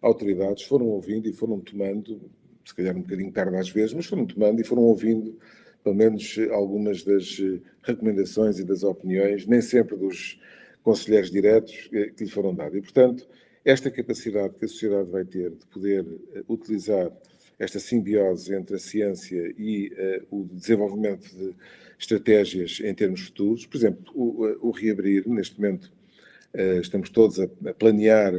autoridades foram ouvindo e foram tomando, se calhar um bocadinho tarde às vezes, mas foram tomando e foram ouvindo pelo menos algumas das recomendações e das opiniões, nem sempre dos conselheiros diretos que lhe foram dados. E, portanto, esta capacidade que a sociedade vai ter de poder utilizar esta simbiose entre a ciência e o desenvolvimento de estratégias em termos futuros. Por exemplo, o reabrir, neste momento, estamos todos a planear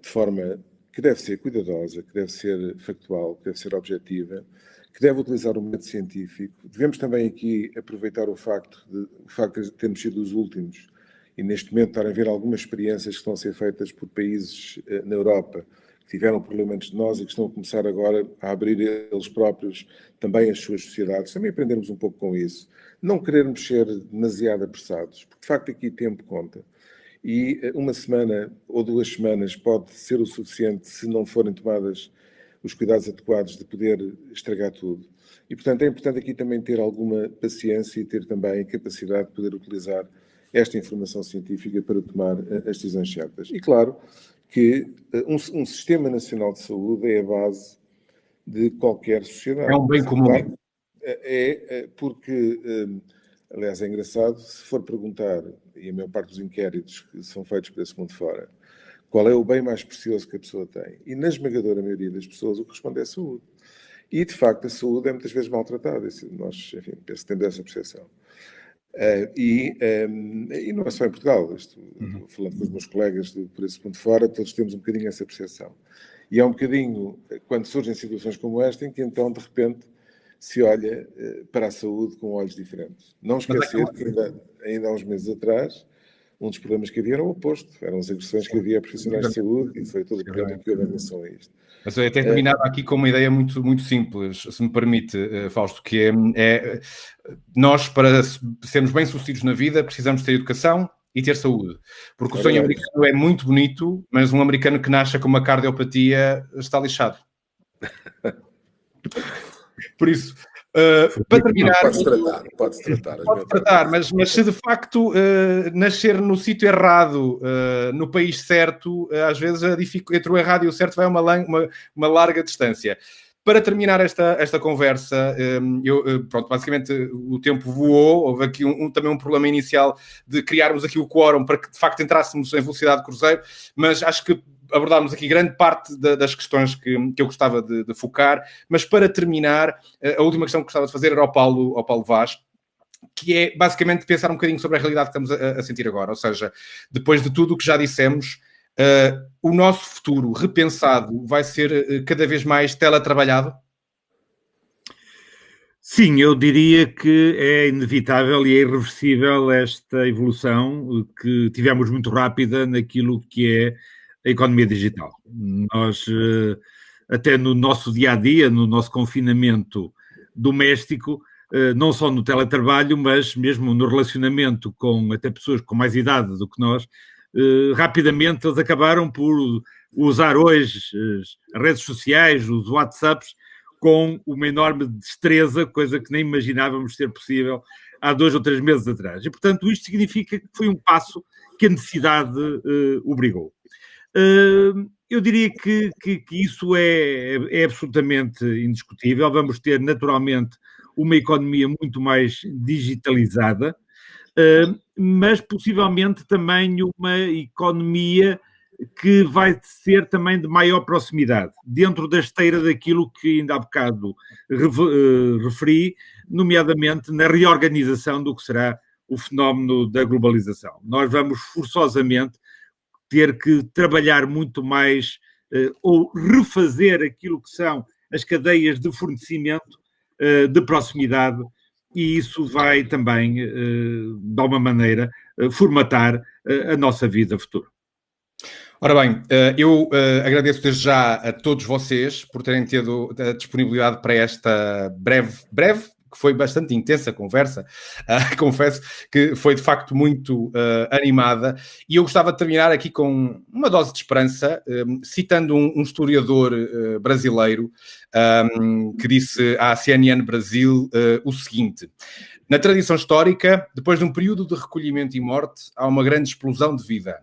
de forma que deve ser cuidadosa, que deve ser factual, que deve ser objetiva, que deve utilizar o método científico. Devemos também aqui aproveitar o facto de termos sido os últimos e, neste momento, estar a ver algumas experiências que estão a ser feitas por países na Europa que tiveram problemas antes de nós e que estão a começar agora a abrir eles próprios também as suas sociedades. Também aprendermos um pouco com isso. Não querermos ser demasiado apressados, porque de facto aqui tempo conta. E uma semana ou 2 semanas pode ser o suficiente se não forem tomadas os cuidados adequados de poder estragar tudo. E, portanto, é importante aqui também ter alguma paciência e ter também a capacidade de poder utilizar esta informação científica para tomar as decisões certas. E, claro, que um sistema nacional de saúde é a base de qualquer sociedade. É um bem comum. Claro, porque, aliás, é engraçado, se for perguntar, e a maior parte dos inquéritos que são feitos por esse mundo fora, qual é o bem mais precioso que a pessoa tem? E na esmagadora maioria das pessoas o que responde é a saúde. E, de facto, a saúde é muitas vezes maltratada. Nós, enfim, penso que temos essa percepção. E não é só em Portugal, falando com os meus colegas por esse ponto fora, todos temos um bocadinho essa percepção. E é um bocadinho, quando surgem situações como esta, em que então, de repente, se olha para a saúde com olhos diferentes. Não esquecer que ainda há uns meses atrás, um dos problemas que havia era o oposto, eram as agressões que havia a profissionais de saúde, e foi todo o problema que houve em relação a isto. Mas eu até terminava aqui com uma ideia muito, muito simples, se me permite, Fausto, que é nós, para sermos bem-sucedidos na vida, precisamos ter educação e ter saúde. Porque o sonho americano é muito bonito, mas um americano que nasce com uma cardiopatia está lixado. Por isso, para terminar... Pode-se tratar, mas se de facto nascer no sítio errado, no país certo, às vezes entre o errado e o certo vai uma larga distância. Para terminar esta conversa, pronto, basicamente o tempo voou, houve aqui também um problema inicial de criarmos aqui o quórum para que de facto entrássemos em velocidade de cruzeiro, mas acho que abordámos aqui grande parte das questões que eu gostava de focar, mas para terminar, a última questão que gostava de fazer era ao Paulo Vaz, que é basicamente pensar um bocadinho sobre a realidade que estamos a sentir agora, ou seja, depois de tudo o que já dissemos, o nosso futuro repensado vai ser cada vez mais teletrabalhado? Sim, eu diria que é inevitável e é irreversível esta evolução que tivemos muito rápida naquilo que é a economia digital. Nós, até no nosso dia-a-dia, no nosso confinamento doméstico, não só no teletrabalho, mas mesmo no relacionamento com até pessoas com mais idade do que nós, rapidamente eles acabaram por usar hoje as redes sociais, os WhatsApps, com uma enorme destreza, coisa que nem imaginávamos ser possível há 2 ou 3 meses atrás. E, portanto, isto significa que foi um passo que a necessidade obrigou. Eu diria que isso é absolutamente indiscutível. Vamos ter, naturalmente, uma economia muito mais digitalizada, mas possivelmente também uma economia que vai ser também de maior proximidade, dentro da esteira daquilo que ainda há bocado referi, nomeadamente na reorganização do que será o fenómeno da globalização. Nós vamos forçosamente ter que trabalhar muito mais ou refazer aquilo que são as cadeias de fornecimento de proximidade, e isso vai também, de alguma maneira, formatar a nossa vida futura. Ora bem, eu agradeço desde já a todos vocês por terem tido a disponibilidade para esta breve, que foi bastante intensa a conversa, confesso que foi de facto muito animada, e eu gostava de terminar aqui com uma dose de esperança, citando um historiador brasileiro que disse à CNN Brasil o seguinte: na tradição histórica, depois de um período de recolhimento e morte, há uma grande explosão de vida.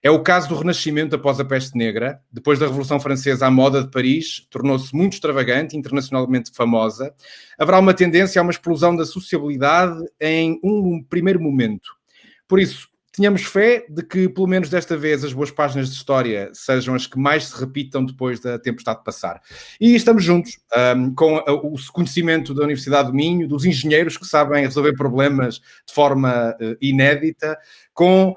É o caso do Renascimento após a Peste Negra. Depois da Revolução Francesa, a moda de Paris tornou-se muito extravagante, internacionalmente famosa. Haverá uma tendência a uma explosão da sociabilidade em um primeiro momento. Por isso, tenhamos fé de que, pelo menos desta vez, as boas páginas de história sejam as que mais se repitam depois da tempestade passar. E estamos juntos, com o conhecimento da Universidade do Minho, dos engenheiros que sabem resolver problemas de forma inédita, com,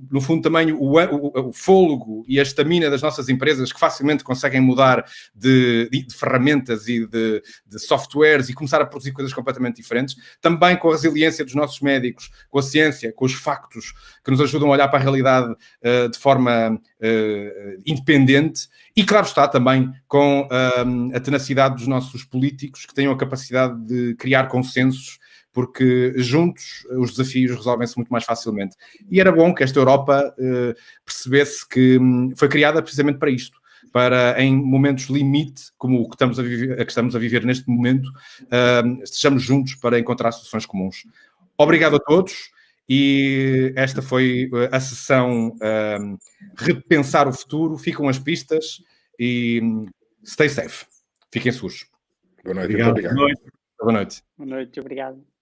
no fundo, também o fôlego e a estamina das nossas empresas, que facilmente conseguem mudar de ferramentas e de softwares e começar a produzir coisas completamente diferentes. Também com a resiliência dos nossos médicos, com a ciência, com os factos que nos ajudam a olhar para a realidade de forma independente. E, claro está, também com a tenacidade dos nossos políticos, que tenham a capacidade de criar consensos, porque juntos os desafios resolvem-se muito mais facilmente. E era bom que esta Europa percebesse que foi criada precisamente para isto, para, em momentos limite, como o que estamos a viver neste momento, estejamos juntos para encontrar soluções comuns. Obrigado a todos, e esta foi a sessão Repensar o Futuro. Ficam as pistas e stay safe. Fiquem seguros. Boa noite. Obrigado. Boa noite. Boa noite, obrigado.